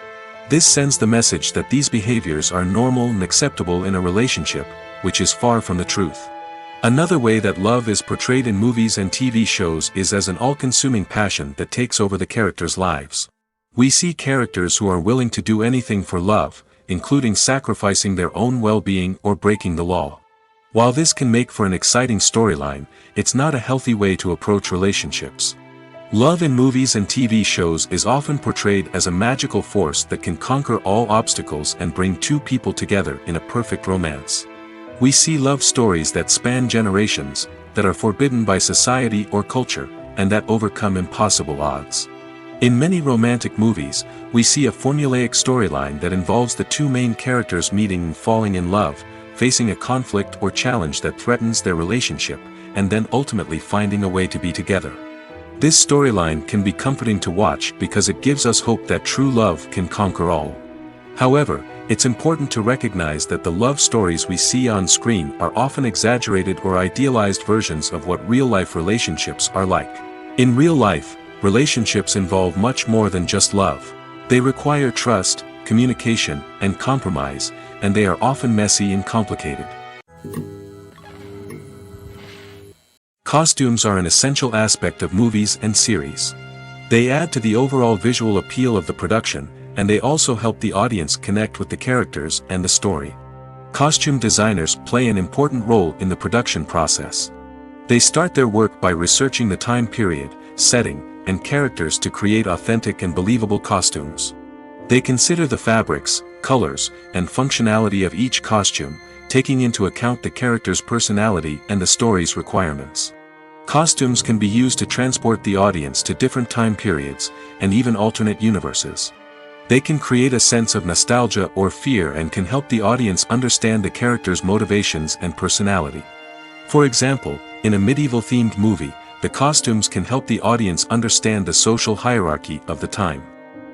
This sends the message that these behaviors are normal and acceptable in a relationship, which is far from the truth. Another way that love is portrayed in movies and TV shows is as an all-consuming passion that takes over the characters' lives. We see characters who are willing to do anything for love, including sacrificing their own well-being or breaking the law. While this can make for an exciting storyline, it's not a healthy way to approach relationships. Love in movies and TV shows is often portrayed as a magical force that can conquer all obstacles and bring two people together in a perfect romance. We see love stories that span generations, that are forbidden by society or culture, and that overcome impossible odds. In many romantic movies, we see a formulaic storyline that involves the two main characters meeting and falling in love, facing a conflict or challenge that threatens their relationship, and then ultimately finding a way to be together. This storyline can be comforting to watch because it gives us hope that true love can conquer all. However, it's important to recognize that the love stories we see on screen are often exaggerated or idealized versions of what real-life relationships are like. In real life, relationships involve much more than just love. They require trust, communication, and compromise, and they are often messy and complicated. Costumes are an essential aspect of movies and series. They add to the overall visual appeal of the production, and they also help the audience connect with the characters and the story. Costume designers play an important role in the production process. They start their work by researching the time period, setting, and characters to create authentic and believable costumes. They consider the fabrics, colors, and functionality of each costume, taking into account the character's personality and the story's requirements. Costumes can be used to transport the audience to different time periods, and even alternate universes. They can create a sense of nostalgia or fear and can help the audience understand the character's motivations and personality. For example, in a medieval-themed movie, the costumes can help the audience understand the social hierarchy of the time.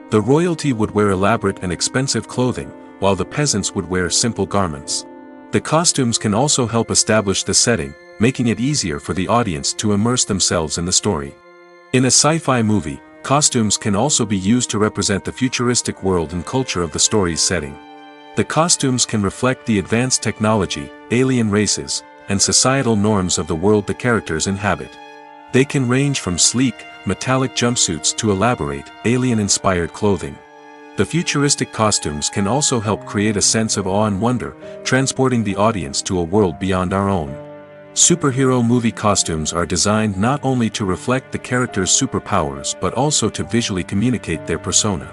The royalty would wear elaborate and expensive clothing, while the peasants would wear simple garments. The costumes can also help establish the setting, making it easier for the audience to immerse themselves in the story. In a sci-fi movie, costumes can also be used to represent the futuristic world and culture of the story's setting. The costumes can reflect the advanced technology, alien races, and societal norms of the world the characters inhabit. They can range from sleek, metallic jumpsuits to elaborate, alien-inspired clothing. The futuristic costumes can also help create a sense of awe and wonder, transporting the audience to a world beyond our own. Superhero movie costumes are designed not only to reflect the character's superpowers but also to visually communicate their persona.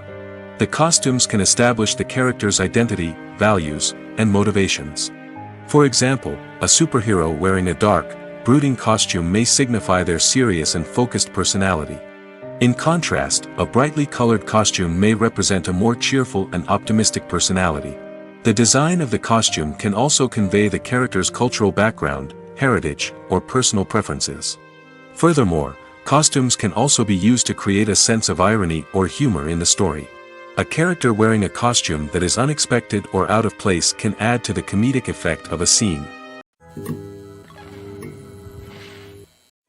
The costumes can establish the character's identity, values, and motivations. For example, a superhero wearing a dark, brooding costume may signify their serious and focused personality. In contrast, a brightly colored costume may represent a more cheerful and optimistic personality. The design of the costume can also convey the character's cultural background, heritage, or personal preferences. Furthermore, costumes can also be used to create a sense of irony or humor in the story. A character wearing a costume that is unexpected or out of place can add to the comedic effect of a scene.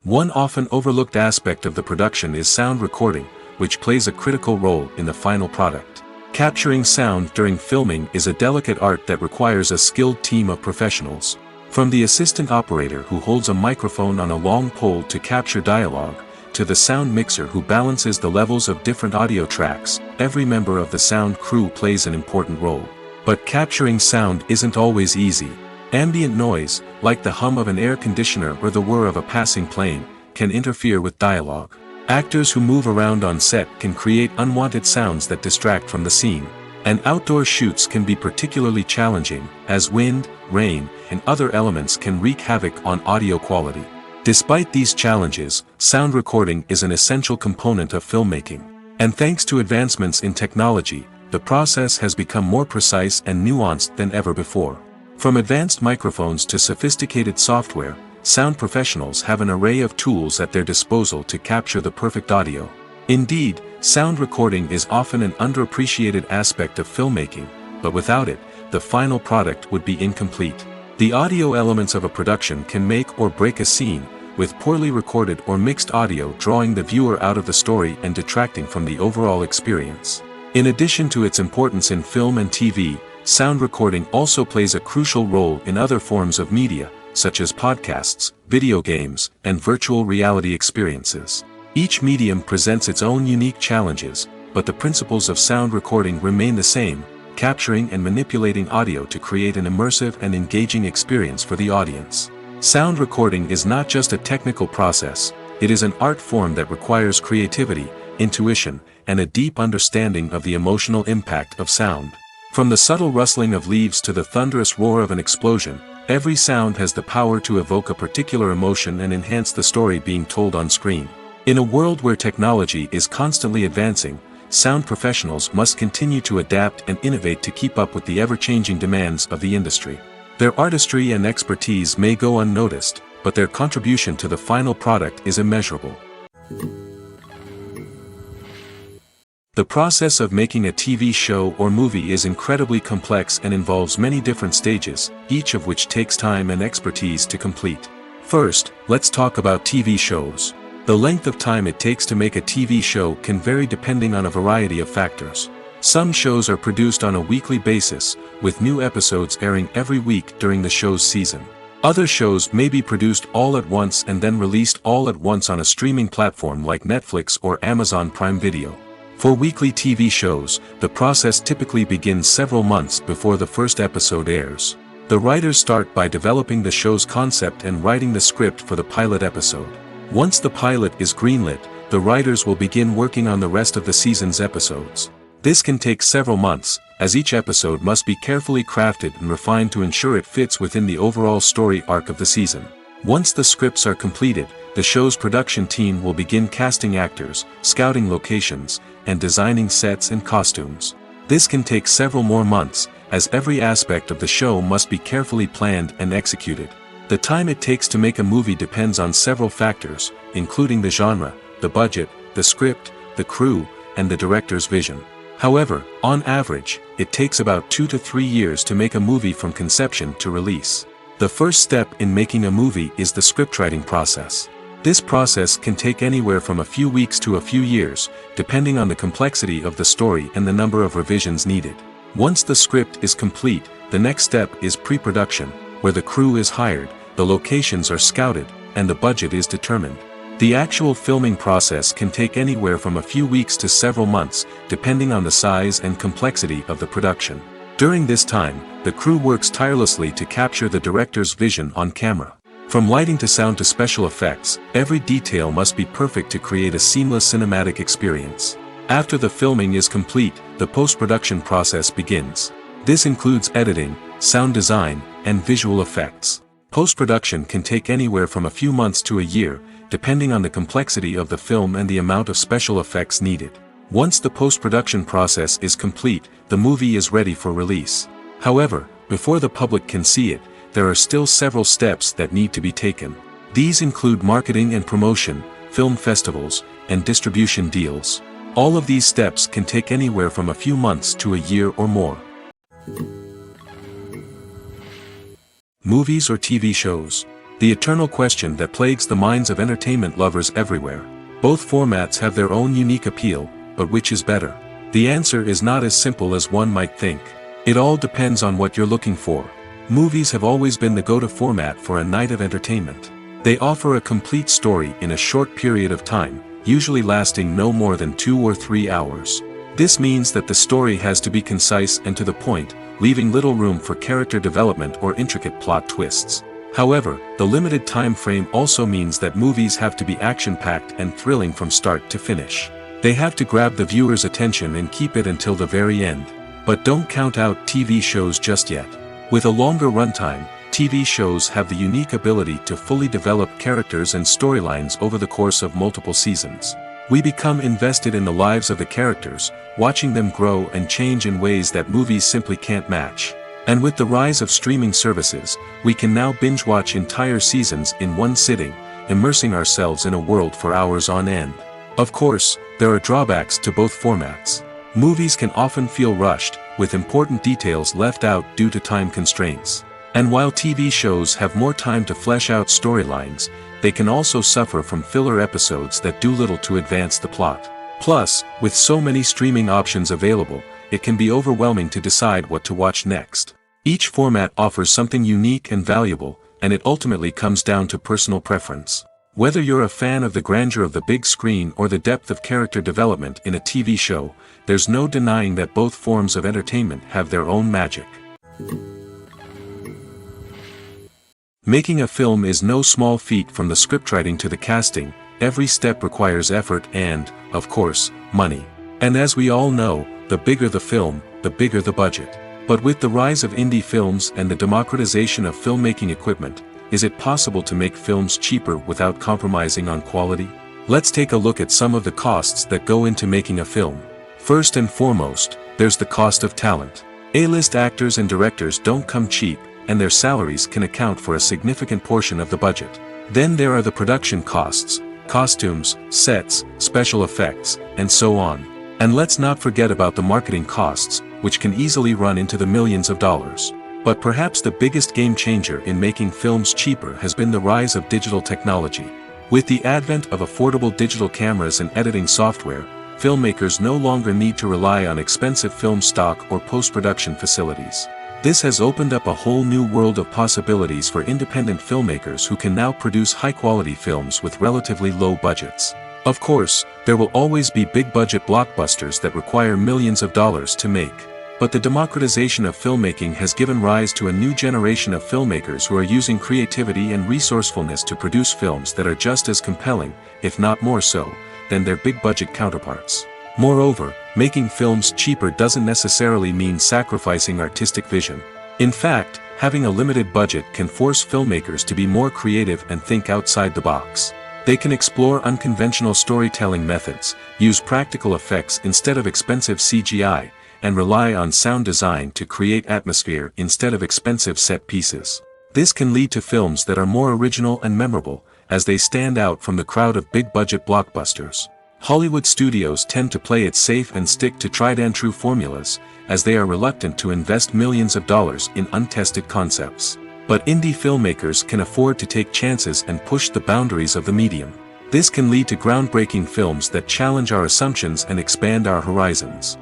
One often overlooked aspect of the production is sound recording, which plays a critical role in the final product. Capturing sound during filming is a delicate art that requires a skilled team of professionals. From the assistant operator who holds a microphone on a long pole to capture dialogue, to the sound mixer who balances the levels of different audio tracks, every member of the sound crew plays an important role. But capturing sound isn't always easy. Ambient noise, like the hum of an air conditioner or the whir of a passing plane, can interfere with dialogue. Actors who move around on set can create unwanted sounds that distract from the scene. And outdoor shoots can be particularly challenging, as wind, rain, and other elements can wreak havoc on audio quality. Despite these challenges, sound recording is an essential component of filmmaking. And thanks to advancements in technology, the process has become more precise and nuanced than ever before. From advanced microphones to sophisticated software, sound professionals have an array of tools at their disposal to capture the perfect audio. Indeed, sound recording is often an underappreciated aspect of filmmaking, but without it, the final product would be incomplete. The audio elements of a production can make or break a scene, with poorly recorded or mixed audio drawing the viewer out of the story and detracting from the overall experience. In addition to its importance in film and TV, sound recording also plays a crucial role in other forms of media, such as podcasts, video games, and virtual reality experiences. Each medium presents its own unique challenges, but the principles of sound recording remain the same, capturing and manipulating audio to create an immersive and engaging experience for the audience. Sound recording is not just a technical process, it is an art form that requires creativity, intuition, and a deep understanding of the emotional impact of sound. From the subtle rustling of leaves to the thunderous roar of an explosion, every sound has the power to evoke a particular emotion and enhance the story being told on screen. In a world where technology is constantly advancing, sound professionals must continue to adapt and innovate to keep up with the ever-changing demands of the industry. Their artistry and expertise may go unnoticed, but their contribution to the final product is immeasurable. The process of making a TV show or movie is incredibly complex and involves many different stages, each of which takes time and expertise to complete. First, let's talk about TV shows. The length of time it takes to make a TV show can vary depending on a variety of factors. Some shows are produced on a weekly basis, with new episodes airing every week during the show's season. Other shows may be produced all at once and then released all at once on a streaming platform like Netflix or Amazon Prime Video. For weekly TV shows, the process typically begins several months before the first episode airs. The writers start by developing the show's concept and writing the script for the pilot episode. Once the pilot is greenlit, the writers will begin working on the rest of the season's episodes. This can take several months, as each episode must be carefully crafted and refined to ensure it fits within the overall story arc of the season. Once the scripts are completed, the show's production team will begin casting actors, scouting locations, and designing sets and costumes. This can take several more months, as every aspect of the show must be carefully planned and executed. The time it takes to make a movie depends on several factors, including the genre, the budget, the script, the crew, and the director's vision. However, on average, it takes about 2 to 3 years to make a movie from conception to release. The first step in making a movie is the scriptwriting process. This process can take anywhere from a few weeks to a few years, depending on the complexity of the story and the number of revisions needed. Once the script is complete, the next step is pre-production, where the crew is hired, the locations are scouted, and the budget is determined. The actual filming process can take anywhere from a few weeks to several months, depending on the size and complexity of the production. During this time, the crew works tirelessly to capture the director's vision on camera. From lighting to sound to special effects, every detail must be perfect to create a seamless cinematic experience. After the filming is complete, the post-production process begins. This includes editing, sound design, and visual effects. Post-production can take anywhere from a few months to a year, depending on the complexity of the film and the amount of special effects needed. Once the post-production process is complete, the movie is ready for release. However, before the public can see it, there are still several steps that need to be taken. These include marketing and promotion, film festivals, and distribution deals. All of these steps can take anywhere from a few months to a year or more. Movies or TV shows? The eternal question that plagues the minds of entertainment lovers everywhere. Both formats have their own unique appeal, but which is better? The answer is not as simple as one might think. It all depends on what you're looking for. Movies have always been the go-to format for a night of entertainment. They offer a complete story in a short period of time, usually lasting no more than 2 or 3 hours. This means that the story has to be concise and to the point, leaving little room for character development or intricate plot twists. However, the limited time frame also means that movies have to be action-packed and thrilling from start to finish. They have to grab the viewer's attention and keep it until the very end. But don't count out TV shows just yet. With a longer runtime, TV shows have the unique ability to fully develop characters and storylines over the course of multiple seasons. We become invested in the lives of the characters, watching them grow and change in ways that movies simply can't match. And with the rise of streaming services, we can now binge-watch entire seasons in one sitting, immersing ourselves in a world for hours on end. Of course, there are drawbacks to both formats. Movies can often feel rushed, with important details left out due to time constraints. And while TV shows have more time to flesh out storylines, they can also suffer from filler episodes that do little to advance the plot. Plus, with so many streaming options available, it can be overwhelming to decide what to watch next. Each format offers something unique and valuable, and it ultimately comes down to personal preference. Whether you're a fan of the grandeur of the big screen or the depth of character development in a TV show, there's no denying that both forms of entertainment have their own magic. Making a film is no small feat. From the scriptwriting to the casting, every step requires effort and, of course, money. And as we all know, the bigger the film, the bigger the budget. But with the rise of indie films and the democratization of filmmaking equipment, is it possible to make films cheaper without compromising on quality? Let's take a look at some of the costs that go into making a film. First and foremost, there's the cost of talent. A-list actors and directors don't come cheap, and their salaries can account for a significant portion of the budget. Then there are the production costs, costumes, sets, special effects, and so on. And let's not forget about the marketing costs, which can easily run into the millions of dollars. But perhaps the biggest game changer in making films cheaper has been the rise of digital technology. With the advent of affordable digital cameras and editing software, filmmakers no longer need to rely on expensive film stock or post-production facilities. This has opened up a whole new world of possibilities for independent filmmakers who can now produce high-quality films with relatively low budgets. Of course, there will always be big-budget blockbusters that require millions of dollars to make. But the democratization of filmmaking has given rise to a new generation of filmmakers who are using creativity and resourcefulness to produce films that are just as compelling, if not more so, than their big-budget counterparts. Moreover, making films cheaper doesn't necessarily mean sacrificing artistic vision. In fact, having a limited budget can force filmmakers to be more creative and think outside the box. They can explore unconventional storytelling methods, use practical effects instead of expensive CGI, and rely on sound design to create atmosphere instead of expensive set pieces. This can lead to films that are more original and memorable, as they stand out from the crowd of big-budget blockbusters. Hollywood studios tend to play it safe and stick to tried-and-true formulas, as they are reluctant to invest millions of dollars in untested concepts. But indie filmmakers can afford to take chances and push the boundaries of the medium. This can lead to groundbreaking films that challenge our assumptions and expand our horizons.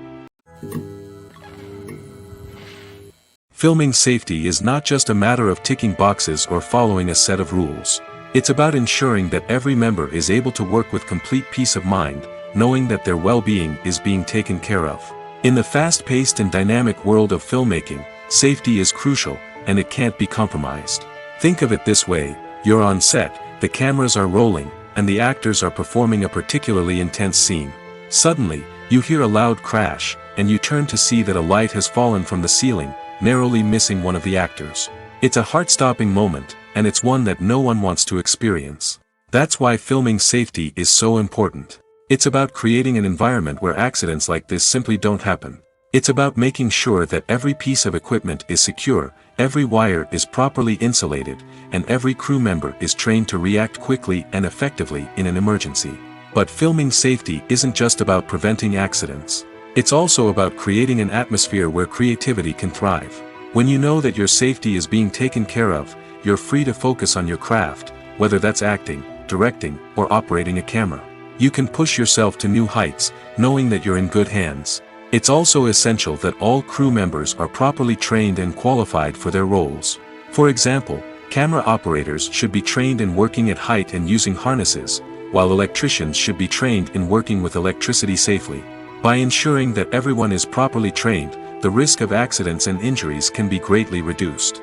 Filming safety is not just a matter of ticking boxes or following a set of rules. It's about ensuring that every member is able to work with complete peace of mind, knowing that their well-being is being taken care of. In the fast-paced and dynamic world of filmmaking, safety is crucial, and it can't be compromised. Think of it this way: you're on set, the cameras are rolling, and the actors are performing a particularly intense scene. Suddenly, you hear a loud crash, and you turn to see that a light has fallen from the ceiling, narrowly missing one of the actors. It's a heart-stopping moment, and it's one that no one wants to experience. That's why filming safety is so important. It's about creating an environment where accidents like this simply don't happen. It's about making sure that every piece of equipment is secure, Every wire is properly insulated, and every crew member is trained to react quickly and effectively in an emergency. But filming safety isn't just about preventing accidents. It's also about creating an atmosphere where creativity can thrive. When you know that your safety is being taken care of, you're free to focus on your craft, whether that's acting, directing, or operating a camera. You can push yourself to new heights, knowing that you're in good hands. It's also essential that all crew members are properly trained and qualified for their roles. For example, camera operators should be trained in working at height and using harnesses, while electricians should be trained in working with electricity safely. By ensuring that everyone is properly trained, the risk of accidents and injuries can be greatly reduced.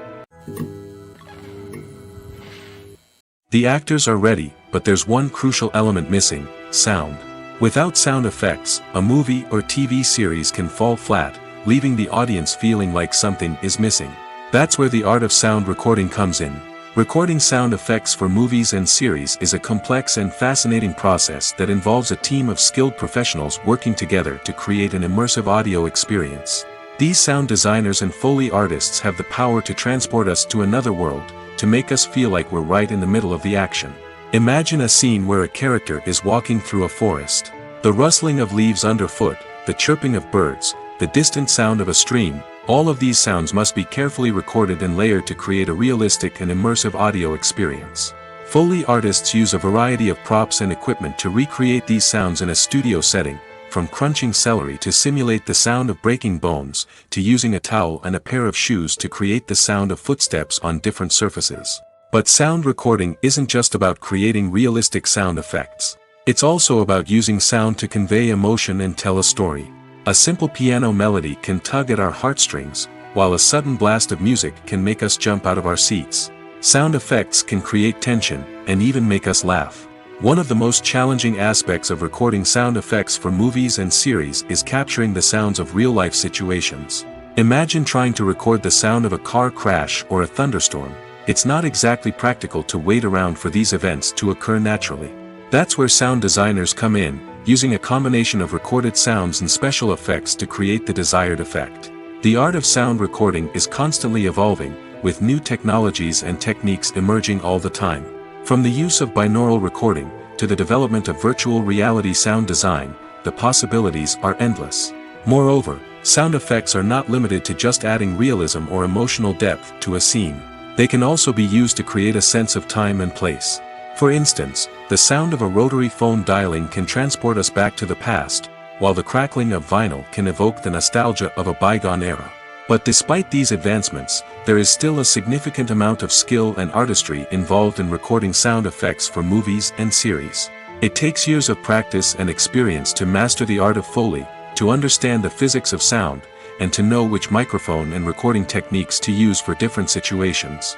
The actors are ready, but there's one crucial element missing: sound. Without sound effects, a movie or TV series can fall flat, leaving the audience feeling like something is missing. That's where the art of sound recording comes in. Recording sound effects for movies and series is a complex and fascinating process that involves a team of skilled professionals working together to create an immersive audio experience. These sound designers and Foley artists have the power to transport us to another world, to make us feel like we're right in the middle of the action. Imagine a scene where a character is walking through a forest. The rustling of leaves underfoot, the chirping of birds, the distant sound of a stream, all of these sounds must be carefully recorded and layered to create a realistic and immersive audio experience. Foley artists use a variety of props and equipment to recreate these sounds in a studio setting, from crunching celery to simulate the sound of breaking bones, to using a towel and a pair of shoes to create the sound of footsteps on different surfaces. But sound recording isn't just about creating realistic sound effects. It's also about using sound to convey emotion and tell a story. A simple piano melody can tug at our heartstrings, while a sudden blast of music can make us jump out of our seats. Sound effects can create tension, and even make us laugh. One of the most challenging aspects of recording sound effects for movies and series is capturing the sounds of real-life situations. Imagine trying to record the sound of a car crash or a thunderstorm. It's not exactly practical to wait around for these events to occur naturally. That's where sound designers come in, using a combination of recorded sounds and special effects to create the desired effect. The art of sound recording is constantly evolving, with new technologies and techniques emerging all the time. From the use of binaural recording, to the development of virtual reality sound design, the possibilities are endless. Moreover, sound effects are not limited to just adding realism or emotional depth to a scene. They can also be used to create a sense of time and place. For instance, the sound of a rotary phone dialing can transport us back to the past, while the crackling of vinyl can evoke the nostalgia of a bygone era. But despite these advancements, there is still a significant amount of skill and artistry involved in recording sound effects for movies and series. It takes years of practice and experience to master the art of Foley, to understand the physics of sound, and to know which microphone and recording techniques to use for different situations.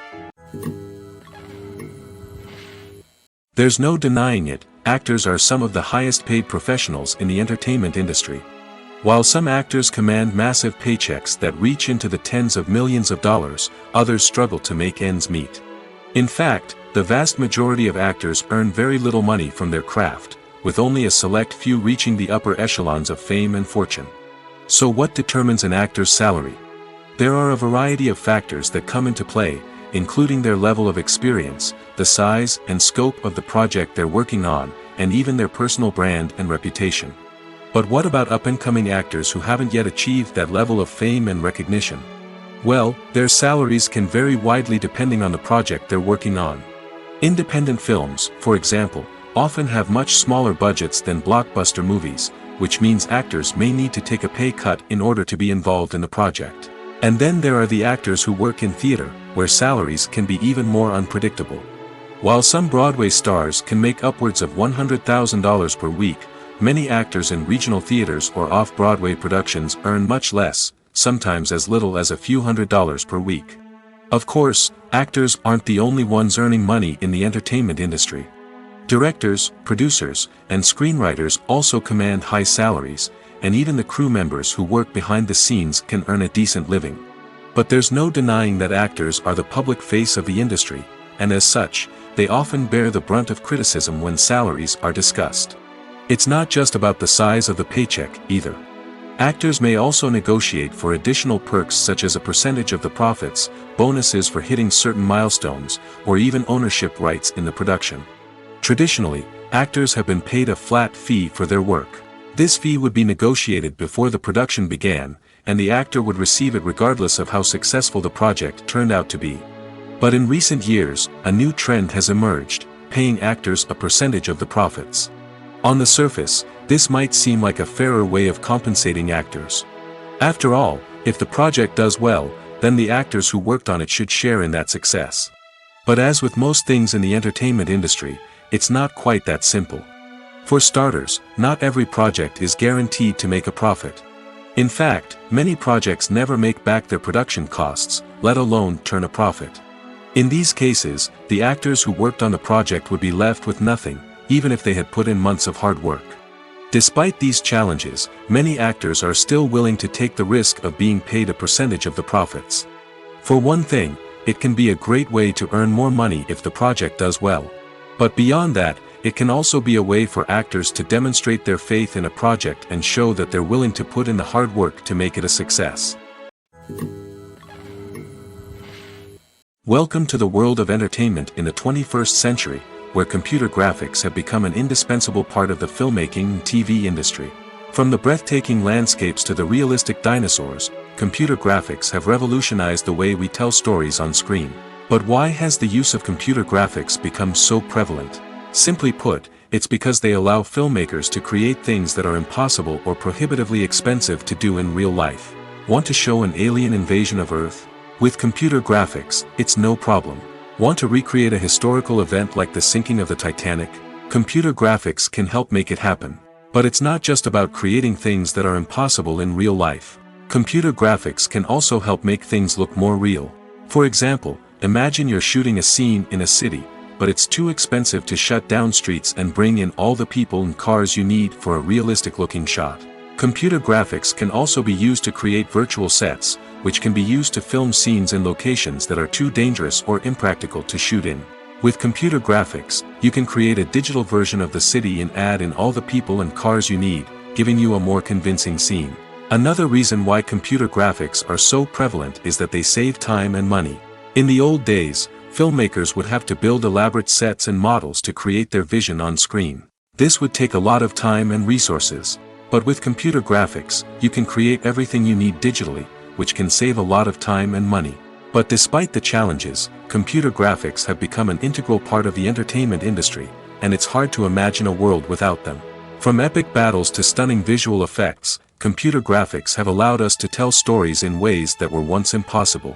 There's no denying it, actors are some of the highest paid professionals in the entertainment industry. While some actors command massive paychecks that reach into the tens of millions of dollars, others struggle to make ends meet. In fact, the vast majority of actors earn very little money from their craft, with only a select few reaching the upper echelons of fame and fortune. So what determines an actor's salary? There are a variety of factors that come into play, including their level of experience, the size and scope of the project they're working on, and even their personal brand and reputation. But what about up-and-coming actors who haven't yet achieved that level of fame and recognition? Well, their salaries can vary widely depending on the project they're working on. Independent films, for example, often have much smaller budgets than blockbuster movies, which means actors may need to take a pay cut in order to be involved in the project. And then there are the actors who work in theater, where salaries can be even more unpredictable. While some Broadway stars can make upwards of $100,000 per week, many actors in regional theaters or off-Broadway productions earn much less, sometimes as little as a few $100s per week. Of course, actors aren't the only ones earning money in the entertainment industry. Directors, producers, and screenwriters also command high salaries, and even the crew members who work behind the scenes can earn a decent living. But there's no denying that actors are the public face of the industry, and as such, they often bear the brunt of criticism when salaries are discussed. It's not just about the size of the paycheck, either. Actors may also negotiate for additional perks such as a percentage of the profits, bonuses for hitting certain milestones, or even ownership rights in the production. Traditionally, actors have been paid a flat fee for their work. This fee would be negotiated before the production began, and the actor would receive it regardless of how successful the project turned out to be. But in recent years, a new trend has emerged, paying actors a percentage of the profits. On the surface, this might seem like a fairer way of compensating actors. After all, if the project does well, then the actors who worked on it should share in that success. But as with most things in the entertainment industry, it's not quite that simple. For starters, not every project is guaranteed to make a profit. In fact, many projects never make back their production costs, let alone turn a profit. In these cases, the actors who worked on the project would be left with nothing, even if they had put in months of hard work. Despite these challenges, many actors are still willing to take the risk of being paid a percentage of the profits. For one thing, it can be a great way to earn more money if the project does well. But beyond that, it can also be a way for actors to demonstrate their faith in a project and show that they're willing to put in the hard work to make it a success. Welcome to the world of entertainment in the 21st century, where computer graphics have become an indispensable part of the filmmaking and TV industry. From the breathtaking landscapes to the realistic dinosaurs, computer graphics have revolutionized the way we tell stories on screen. But why has the use of computer graphics become so prevalent? Simply put, it's because they allow filmmakers to create things that are impossible or prohibitively expensive to do in real life. Want to show an alien invasion of Earth? With computer graphics, it's no problem. Want to recreate a historical event like the sinking of the Titanic? Computer graphics can help make it happen. But it's not just about creating things that are impossible in real life. Computer graphics can also help make things look more real. For example, imagine you're shooting a scene in a city, but it's too expensive to shut down streets and bring in all the people and cars you need for a realistic-looking shot. Computer graphics can also be used to create virtual sets, which can be used to film scenes in locations that are too dangerous or impractical to shoot in. With computer graphics, you can create a digital version of the city and add in all the people and cars you need, giving you a more convincing scene. Another reason why computer graphics are so prevalent is that they save time and money. In the old days, filmmakers would have to build elaborate sets and models to create their vision on screen. This would take a lot of time and resources. But with computer graphics, you can create everything you need digitally, which can save a lot of time and money. But despite the challenges, computer graphics have become an integral part of the entertainment industry, and it's hard to imagine a world without them. From epic battles to stunning visual effects, computer graphics have allowed us to tell stories in ways that were once impossible.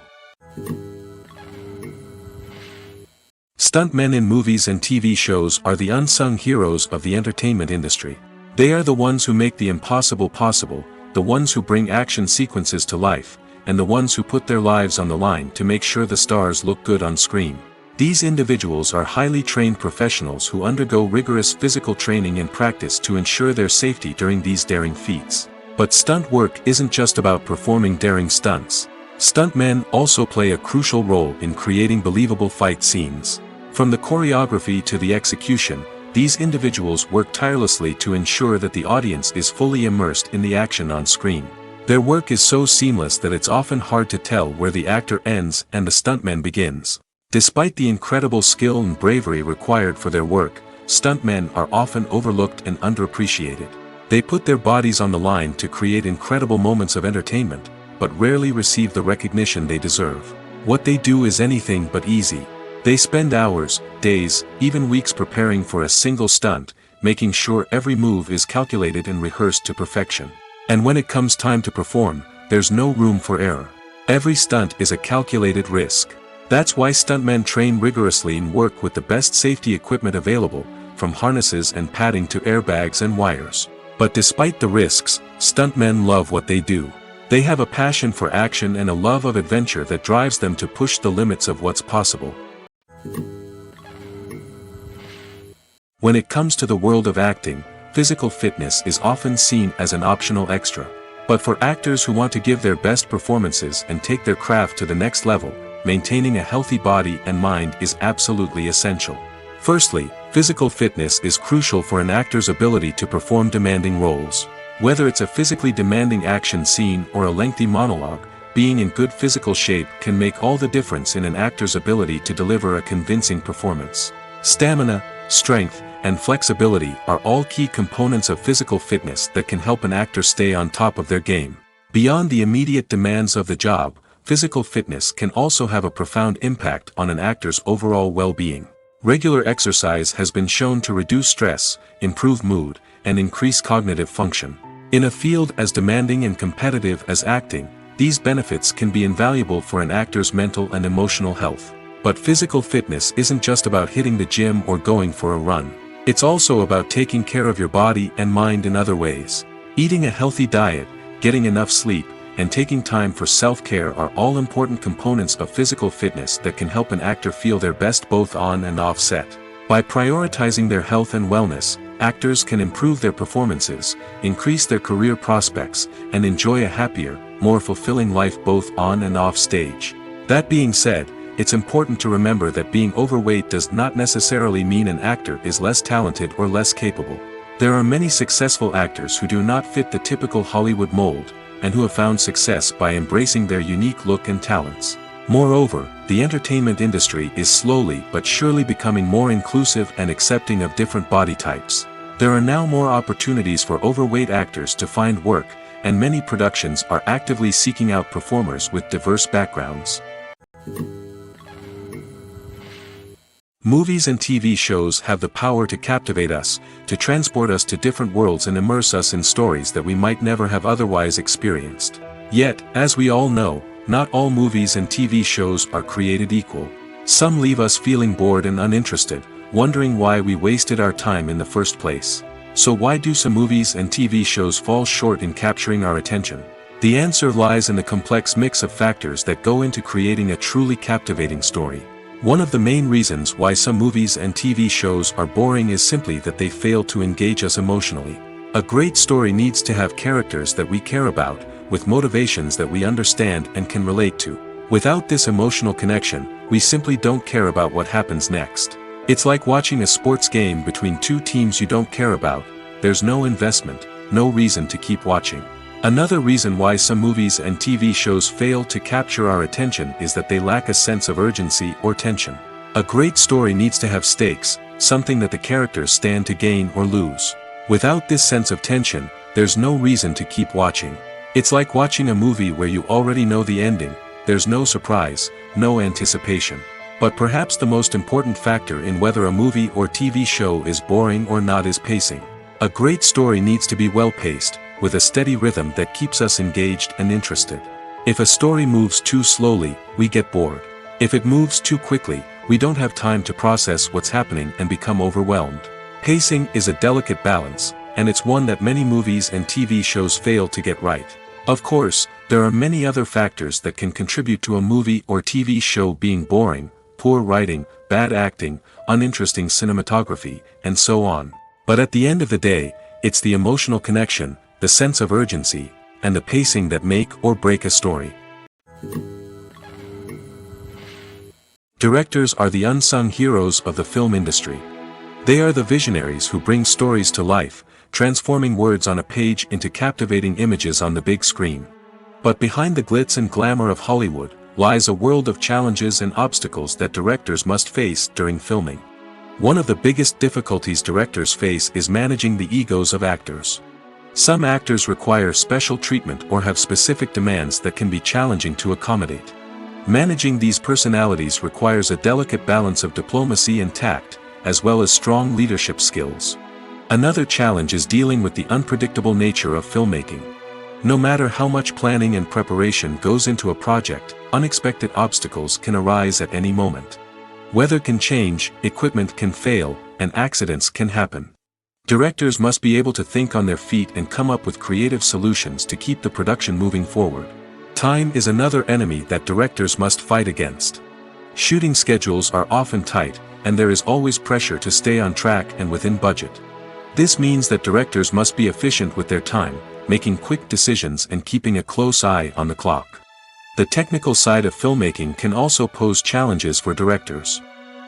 Stuntmen in movies and TV shows are the unsung heroes of the entertainment industry. They are the ones who make the impossible possible, the ones who bring action sequences to life, and the ones who put their lives on the line to make sure the stars look good on screen. These individuals are highly trained professionals who undergo rigorous physical training and practice to ensure their safety during these daring feats. But stunt work isn't just about performing daring stunts. Stuntmen also play a crucial role in creating believable fight scenes. From the choreography to the execution, these individuals work tirelessly to ensure that the audience is fully immersed in the action on screen. Their work is so seamless that it's often hard to tell where the actor ends and the stuntman begins. Despite the incredible skill and bravery required for their work, stuntmen are often overlooked and underappreciated. They put their bodies on the line to create incredible moments of entertainment, but rarely receive the recognition they deserve. What they do is anything but easy. They spend hours, days, even weeks preparing for a single stunt, making sure every move is calculated and rehearsed to perfection. And when it comes time to perform, there's no room for error. Every stunt is a calculated risk. That's why stuntmen train rigorously and work with the best safety equipment available, from harnesses and padding to airbags and wires. But despite the risks, stuntmen love what they do. They have a passion for action and a love of adventure that drives them to push the limits of what's possible. When it comes to the world of acting, physical fitness is often seen as an optional extra. But for actors who want to give their best performances and take their craft to the next level, maintaining a healthy body and mind is absolutely essential. Firstly, physical fitness is crucial for an actor's ability to perform demanding roles. Whether it's a physically demanding action scene or a lengthy monologue, being in good physical shape can make all the difference in an actor's ability to deliver a convincing performance. Stamina, strength, and flexibility are all key components of physical fitness that can help an actor stay on top of their game. Beyond the immediate demands of the job, physical fitness can also have a profound impact on an actor's overall well-being. Regular exercise has been shown to reduce stress, improve mood, and increase cognitive function. In a field as demanding and competitive as acting, these benefits can be invaluable for an actor's mental and emotional health. But physical fitness isn't just about hitting the gym or going for a run. It's also about taking care of your body and mind in other ways. Eating a healthy diet, getting enough sleep, and taking time for self-care are all important components of physical fitness that can help an actor feel their best both on and off set. By prioritizing their health and wellness, actors can improve their performances, increase their career prospects, and enjoy a happier, more fulfilling life both on and off stage. That being said, it's important to remember that being overweight does not necessarily mean an actor is less talented or less capable. There are many successful actors who do not fit the typical Hollywood mold, and who have found success by embracing their unique look and talents. Moreover, the entertainment industry is slowly but surely becoming more inclusive and accepting of different body types. There are now more opportunities for overweight actors to find work, and many productions are actively seeking out performers with diverse backgrounds. Movies and TV shows have the power to captivate us, to transport us to different worlds and immerse us in stories that we might never have otherwise experienced. Yet, as we all know, not all movies and TV shows are created equal. Some leave us feeling bored and uninterested, wondering why we wasted our time in the first place. So why do some movies and TV shows fall short in capturing our attention? The answer lies in the complex mix of factors that go into creating a truly captivating story. One of the main reasons why some movies and TV shows are boring is simply that they fail to engage us emotionally. A great story needs to have characters that we care about, with motivations that we understand and can relate to. Without this emotional connection, we simply don't care about what happens next. It's like watching a sports game between two teams you don't care about. There's no investment, no reason to keep watching. Another reason why some movies and TV shows fail to capture our attention is that they lack a sense of urgency or tension. A great story needs to have stakes, something that the characters stand to gain or lose. Without this sense of tension, there's no reason to keep watching. It's like watching a movie where you already know the ending. There's no surprise, no anticipation. But perhaps the most important factor in whether a movie or TV show is boring or not is pacing. A great story needs to be well-paced, with a steady rhythm that keeps us engaged and interested. If a story moves too slowly, we get bored. If it moves too quickly, we don't have time to process what's happening and become overwhelmed. Pacing is a delicate balance, and it's one that many movies and TV shows fail to get right. Of course, there are many other factors that can contribute to a movie or TV show being boring: poor writing, bad acting, uninteresting cinematography, and so on. But at the end of the day, it's the emotional connection, the sense of urgency, and the pacing that make or break a story. Directors are the unsung heroes of the film industry. They are the visionaries who bring stories to life, transforming words on a page into captivating images on the big screen. But behind the glitz and glamour of Hollywood lies a world of challenges and obstacles that directors must face during filming. One of the biggest difficulties directors face is managing the egos of actors. Some actors require special treatment or have specific demands that can be challenging to accommodate. Managing these personalities requires a delicate balance of diplomacy and tact, as well as strong leadership skills. Another challenge is dealing with the unpredictable nature of filmmaking. No matter how much planning and preparation goes into a project, unexpected obstacles can arise at any moment. Weather can change, equipment can fail, and accidents can happen. Directors must be able to think on their feet and come up with creative solutions to keep the production moving forward. Time is another enemy that directors must fight against. Shooting schedules are often tight, and there is always pressure to stay on track and within budget. This means that directors must be efficient with their time, making quick decisions and keeping a close eye on the clock. The technical side of filmmaking can also pose challenges for directors.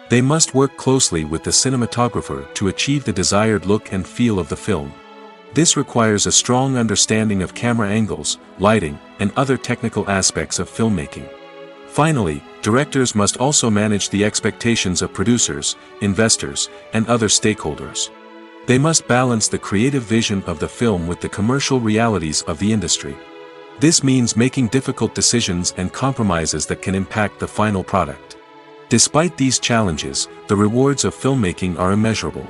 They must work closely with the cinematographer to achieve the desired look and feel of the film. This requires a strong understanding of camera angles, lighting, and other technical aspects of filmmaking. Finally, directors must also manage the expectations of producers, investors, and other stakeholders. They must balance the creative vision of the film with the commercial realities of the industry. This means making difficult decisions and compromises that can impact the final product. Despite these challenges, the rewards of filmmaking are immeasurable.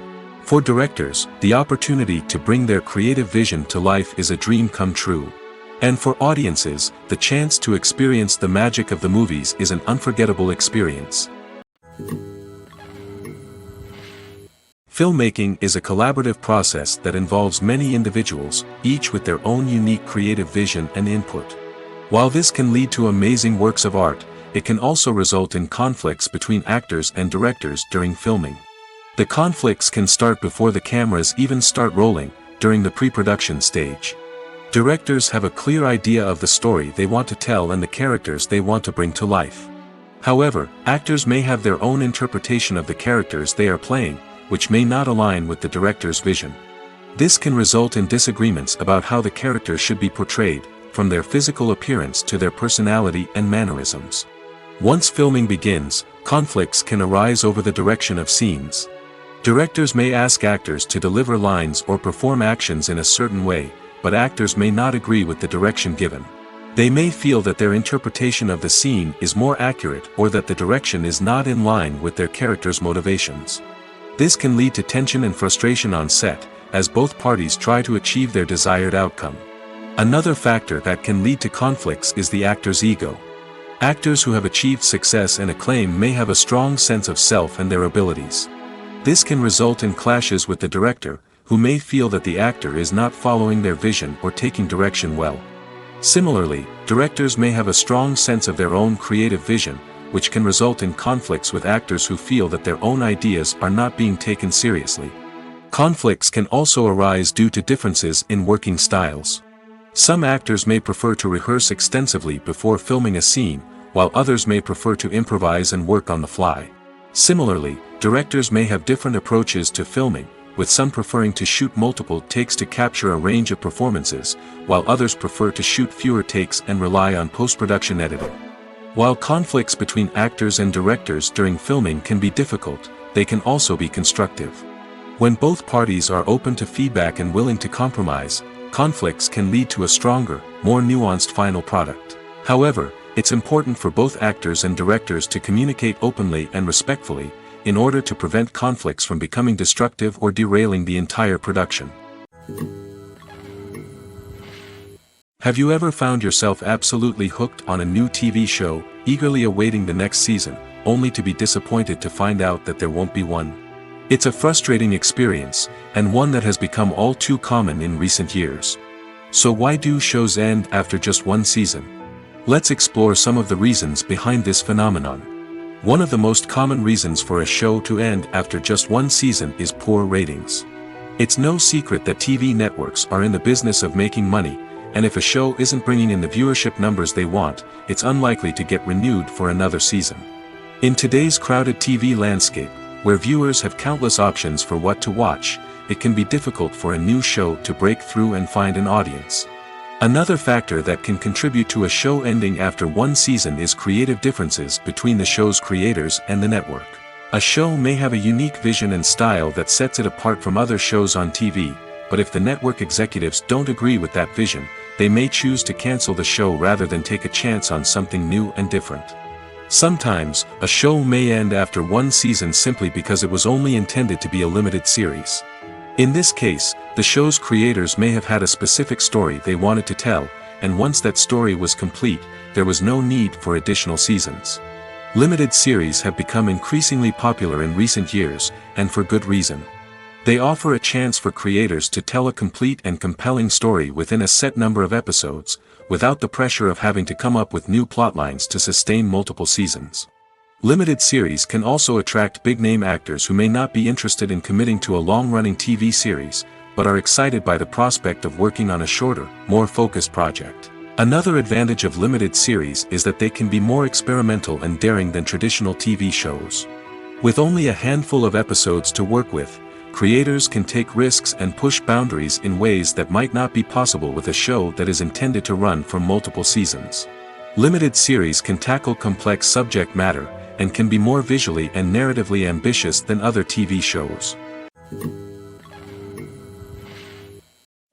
For directors, the opportunity to bring their creative vision to life is a dream come true. And for audiences, the chance to experience the magic of the movies is an unforgettable experience. Filmmaking is a collaborative process that involves many individuals, each with their own unique creative vision and input. While this can lead to amazing works of art, it can also result in conflicts between actors and directors during filming. The conflicts can start before the cameras even start rolling, during the pre-production stage. Directors have a clear idea of the story they want to tell and the characters they want to bring to life. However, actors may have their own interpretation of the characters they are playing, which may not align with the director's vision. This can result in disagreements about how the characters should be portrayed, from their physical appearance to their personality and mannerisms. Once filming begins, conflicts can arise over the direction of scenes. Directors may ask actors to deliver lines or perform actions in a certain way, but actors may not agree with the direction given. They may feel that their interpretation of the scene is more accurate or that the direction is not in line with their character's motivations. This can lead to tension and frustration on set, as both parties try to achieve their desired outcome. Another factor that can lead to conflicts is the actor's ego. Actors who have achieved success and acclaim may have a strong sense of self and their abilities. This can result in clashes with the director, who may feel that the actor is not following their vision or taking direction well. Similarly, directors may have a strong sense of their own creative vision, which can result in conflicts with actors who feel that their own ideas are not being taken seriously. Conflicts can also arise due to differences in working styles. Some actors may prefer to rehearse extensively before filming a scene, while others may prefer to improvise and work on the fly. Similarly, directors may have different approaches to filming, with some preferring to shoot multiple takes to capture a range of performances, while others prefer to shoot fewer takes and rely on post-production editing. While conflicts between actors and directors during filming can be difficult, they can also be constructive. When both parties are open to feedback and willing to compromise, conflicts can lead to a stronger, more nuanced final product. However, it's important for both actors and directors to communicate openly and respectfully, in order to prevent conflicts from becoming destructive or derailing the entire production. Have you ever found yourself absolutely hooked on a new TV show, eagerly awaiting the next season, only to be disappointed to find out that there won't be one? It's a frustrating experience, and one that has become all too common in recent years. So why do shows end after just one season? Let's explore some of the reasons behind this phenomenon. One of the most common reasons for a show to end after just one season is poor ratings. It's no secret that TV networks are in the business of making money, and if a show isn't bringing in the viewership numbers they want, it's unlikely to get renewed for another season. In today's crowded TV landscape, where viewers have countless options for what to watch, it can be difficult for a new show to break through and find an audience. Another factor that can contribute to a show ending after one season is creative differences between the show's creators and the network. A show may have a unique vision and style that sets it apart from other shows on TV, but if the network executives don't agree with that vision, they may choose to cancel the show rather than take a chance on something new and different. Sometimes, a show may end after one season simply because it was only intended to be a limited series. In this case, the show's creators may have had a specific story they wanted to tell, and once that story was complete, there was no need for additional seasons. Limited series have become increasingly popular in recent years, and for good reason. They offer a chance for creators to tell a complete and compelling story within a set number of episodes, without the pressure of having to come up with new plotlines to sustain multiple seasons. Limited series can also attract big-name actors who may not be interested in committing to a long-running TV series, but are excited by the prospect of working on a shorter, more focused project. Another advantage of limited series is that they can be more experimental and daring than traditional TV shows. With only a handful of episodes to work with, creators can take risks and push boundaries in ways that might not be possible with a show that is intended to run for multiple seasons. Limited series can tackle complex subject matter, and can be more visually and narratively ambitious than other TV shows.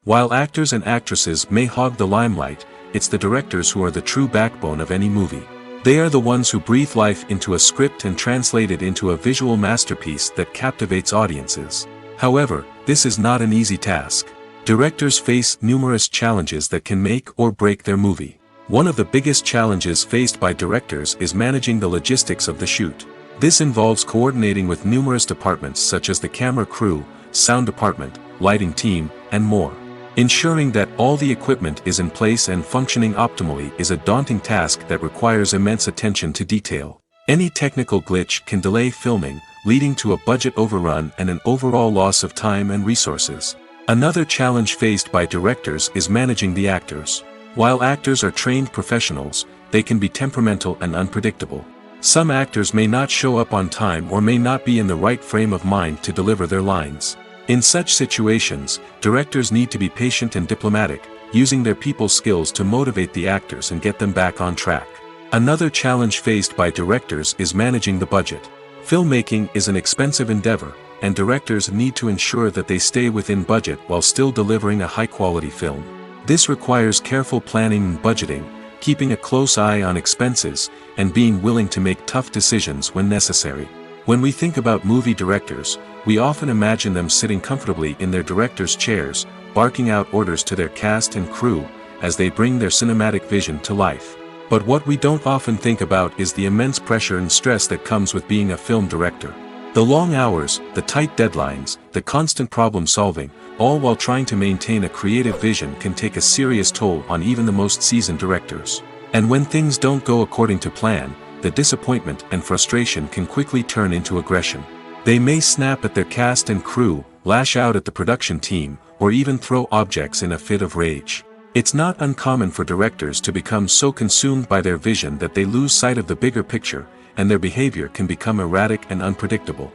While actors and actresses may hog the limelight, it's the directors who are the true backbone of any movie. They are the ones who breathe life into a script and translate it into a visual masterpiece that captivates audiences. However, this is not an easy task. Directors face numerous challenges that can make or break their movie. One of the biggest challenges faced by directors is managing the logistics of the shoot. This involves coordinating with numerous departments such as the camera crew, sound department, lighting team, and more. Ensuring that all the equipment is in place and functioning optimally is a daunting task that requires immense attention to detail. Any technical glitch can delay filming, leading to a budget overrun and an overall loss of time and resources. Another challenge faced by directors is managing the actors. While actors are trained professionals, they can be temperamental and unpredictable. Some actors may not show up on time or may not be in the right frame of mind to deliver their lines. In such situations, directors need to be patient and diplomatic, using their people skills to motivate the actors and get them back on track. Another challenge faced by directors is managing the budget. Filmmaking is an expensive endeavor, and directors need to ensure that they stay within budget while still delivering a high-quality film. This requires careful planning and budgeting, keeping a close eye on expenses, and being willing to make tough decisions when necessary. When we think about movie directors, we often imagine them sitting comfortably in their director's chairs, barking out orders to their cast and crew, as they bring their cinematic vision to life. But what we don't often think about is the immense pressure and stress that comes with being a film director. The long hours, the tight deadlines, the constant problem solving, all while trying to maintain a creative vision can take a serious toll on even the most seasoned directors. And when things don't go according to plan, the disappointment and frustration can quickly turn into aggression. They may snap at their cast and crew, lash out at the production team, or even throw objects in a fit of rage. It's not uncommon for directors to become so consumed by their vision that they lose sight of the bigger picture, and their behavior can become erratic and unpredictable.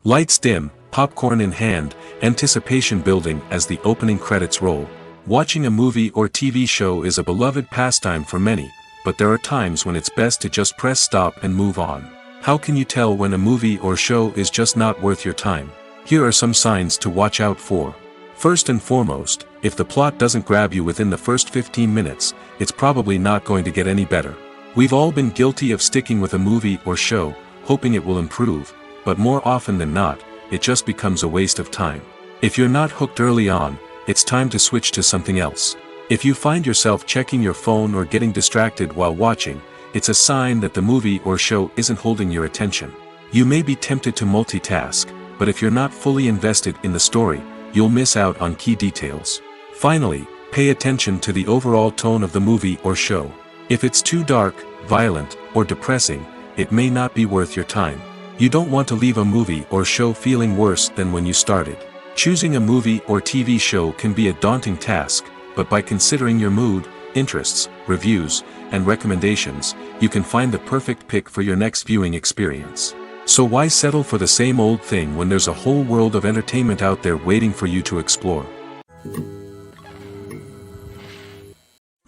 Lights dim, popcorn in hand, anticipation building as the opening credits roll. Watching a movie or TV show is a beloved pastime for many, but there are times when it's best to just press stop and move on. How can you tell when a movie or show is just not worth your time? Here are some signs to watch out for. First and foremost, if the plot doesn't grab you within the first 15 minutes, it's probably not going to get any better. We've all been guilty of sticking with a movie or show, hoping it will improve, but more often than not, it just becomes a waste of time. If you're not hooked early on, it's time to switch to something else. If you find yourself checking your phone or getting distracted while watching, it's a sign that the movie or show isn't holding your attention. You may be tempted to multitask, but if you're not fully invested in the story, you'll miss out on key details. Finally, pay attention to the overall tone of the movie or show. If it's too dark, violent, or depressing, it may not be worth your time. You don't want to leave a movie or show feeling worse than when you started. Choosing a movie or TV show can be a daunting task, but by considering your mood, interests, reviews, and recommendations, you can find the perfect pick for your next viewing experience. So why settle for the same old thing when there's a whole world of entertainment out there waiting for you to explore?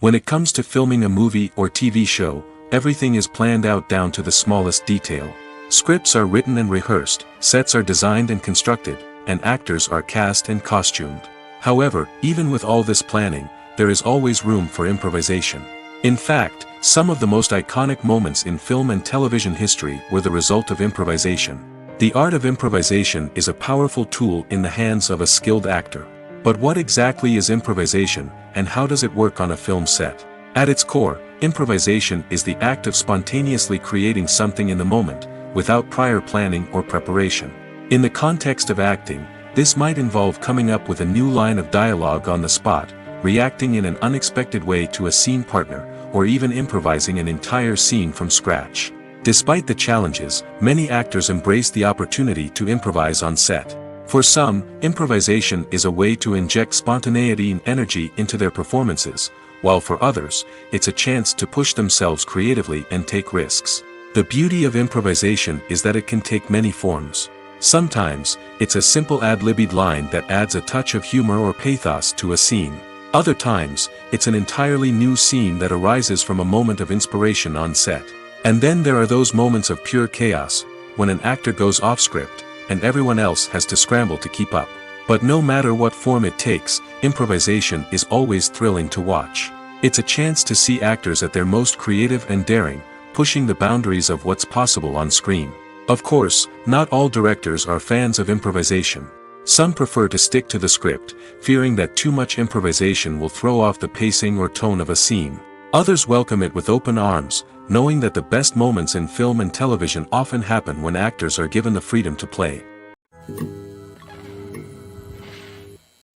When it comes to filming a movie or TV show, everything is planned out down to the smallest detail. Scripts are written and rehearsed, sets are designed and constructed, and actors are cast and costumed. However, even with all this planning, there is always room for improvisation. In fact, some of the most iconic moments in film and television history were the result of improvisation. The art of improvisation is a powerful tool in the hands of a skilled actor. But what exactly is improvisation, and how does it work on a film set? At its core, improvisation is the act of spontaneously creating something in the moment, without prior planning or preparation. In the context of acting, this might involve coming up with a new line of dialogue on the spot, reacting in an unexpected way to a scene partner, or even improvising an entire scene from scratch. Despite the challenges, many actors embrace the opportunity to improvise on set. For some, improvisation is a way to inject spontaneity and energy into their performances, while for others, it's a chance to push themselves creatively and take risks. The beauty of improvisation is that it can take many forms. Sometimes, it's a simple ad-libbed line that adds a touch of humor or pathos to a scene. Other times, it's an entirely new scene that arises from a moment of inspiration on set. And then there are those moments of pure chaos, when an actor goes off script, and everyone else has to scramble to keep up. But no matter what form it takes, improvisation is always thrilling to watch. It's a chance to see actors at their most creative and daring, pushing the boundaries of what's possible on screen. Of course, not all directors are fans of improvisation. Some prefer to stick to the script, fearing that too much improvisation will throw off the pacing or tone of a scene. Others welcome it with open arms, knowing that the best moments in film and television often happen when actors are given the freedom to play.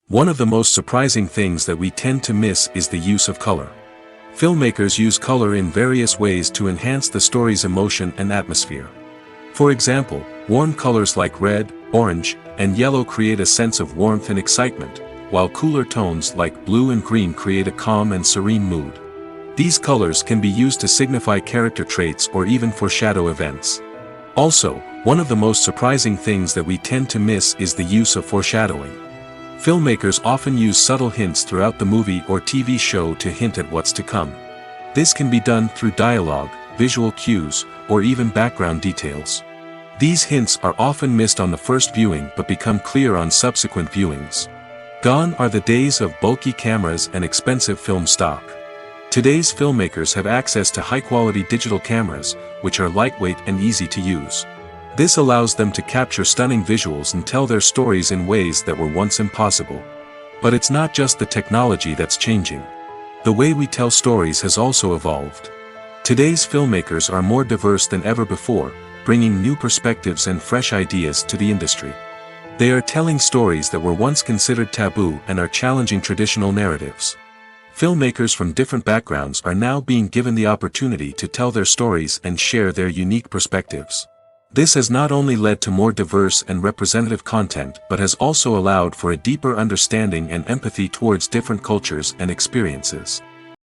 One of the most surprising things that we tend to miss is the use of color. Filmmakers use color in various ways to enhance the story's emotion and atmosphere. For example, warm colors like red, orange, and yellow create a sense of warmth and excitement, while cooler tones like blue and green create a calm and serene mood. These colors can be used to signify character traits or even foreshadow events. Also, one of the most surprising things that we tend to miss is the use of foreshadowing. Filmmakers often use subtle hints throughout the movie or TV show to hint at what's to come. This can be done through dialogue, visual cues, or even background details. These hints are often missed on the first viewing but become clear on subsequent viewings. Gone are the days of bulky cameras and expensive film stock. Today's filmmakers have access to high-quality digital cameras, which are lightweight and easy to use. This allows them to capture stunning visuals and tell their stories in ways that were once impossible. But it's not just the technology that's changing. The way we tell stories has also evolved. Today's filmmakers are more diverse than ever before, bringing new perspectives and fresh ideas to the industry. They are telling stories that were once considered taboo and are challenging traditional narratives. Filmmakers from different backgrounds are now being given the opportunity to tell their stories and share their unique perspectives. This has not only led to more diverse and representative content but has also allowed for a deeper understanding and empathy towards different cultures and experiences.